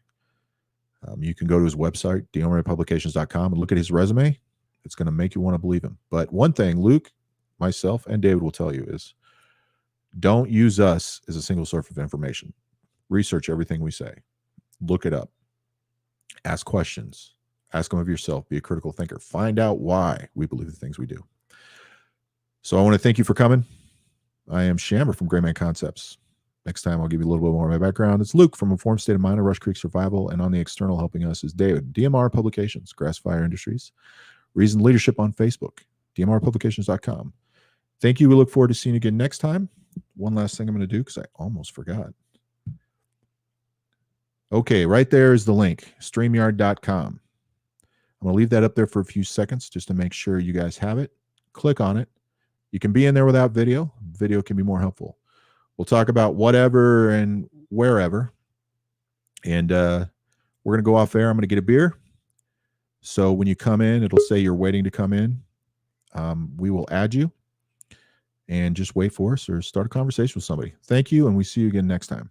You can go to his website, dmrpublications.com, and look at his resume. It's going to make you want to believe him. But one thing Luke, myself, and David will tell you is, don't use us as a single source of information. Research everything we say. Look it up. Ask questions. Ask them of yourself. Be a critical thinker. Find out why we believe the things we do. So I want to thank you for coming. I am Shammer from Grayman Concepts. Next time, I'll give you a little bit more of my background. It's Luke from Informed State of Mind, Rush Creek Survival, and on the external helping us is David, DMR Publications, Grass Fire Industries, Reason Leadership on Facebook, dmrpublications.com. Thank you. We look forward to seeing you again next time. One last thing I'm going to do, because I almost forgot. Okay, right there is the link, StreamYard.com. I'm going to leave that up there for a few seconds just to make sure you guys have it. Click on it. You can be in there without video. Video can be more helpful. We'll talk about whatever and wherever. And we're going to go off air. I'm going to get a beer. So when you come in, it'll say you're waiting to come in. We will add you. And just wait for us or start a conversation with somebody. Thank you, and we see you again next time.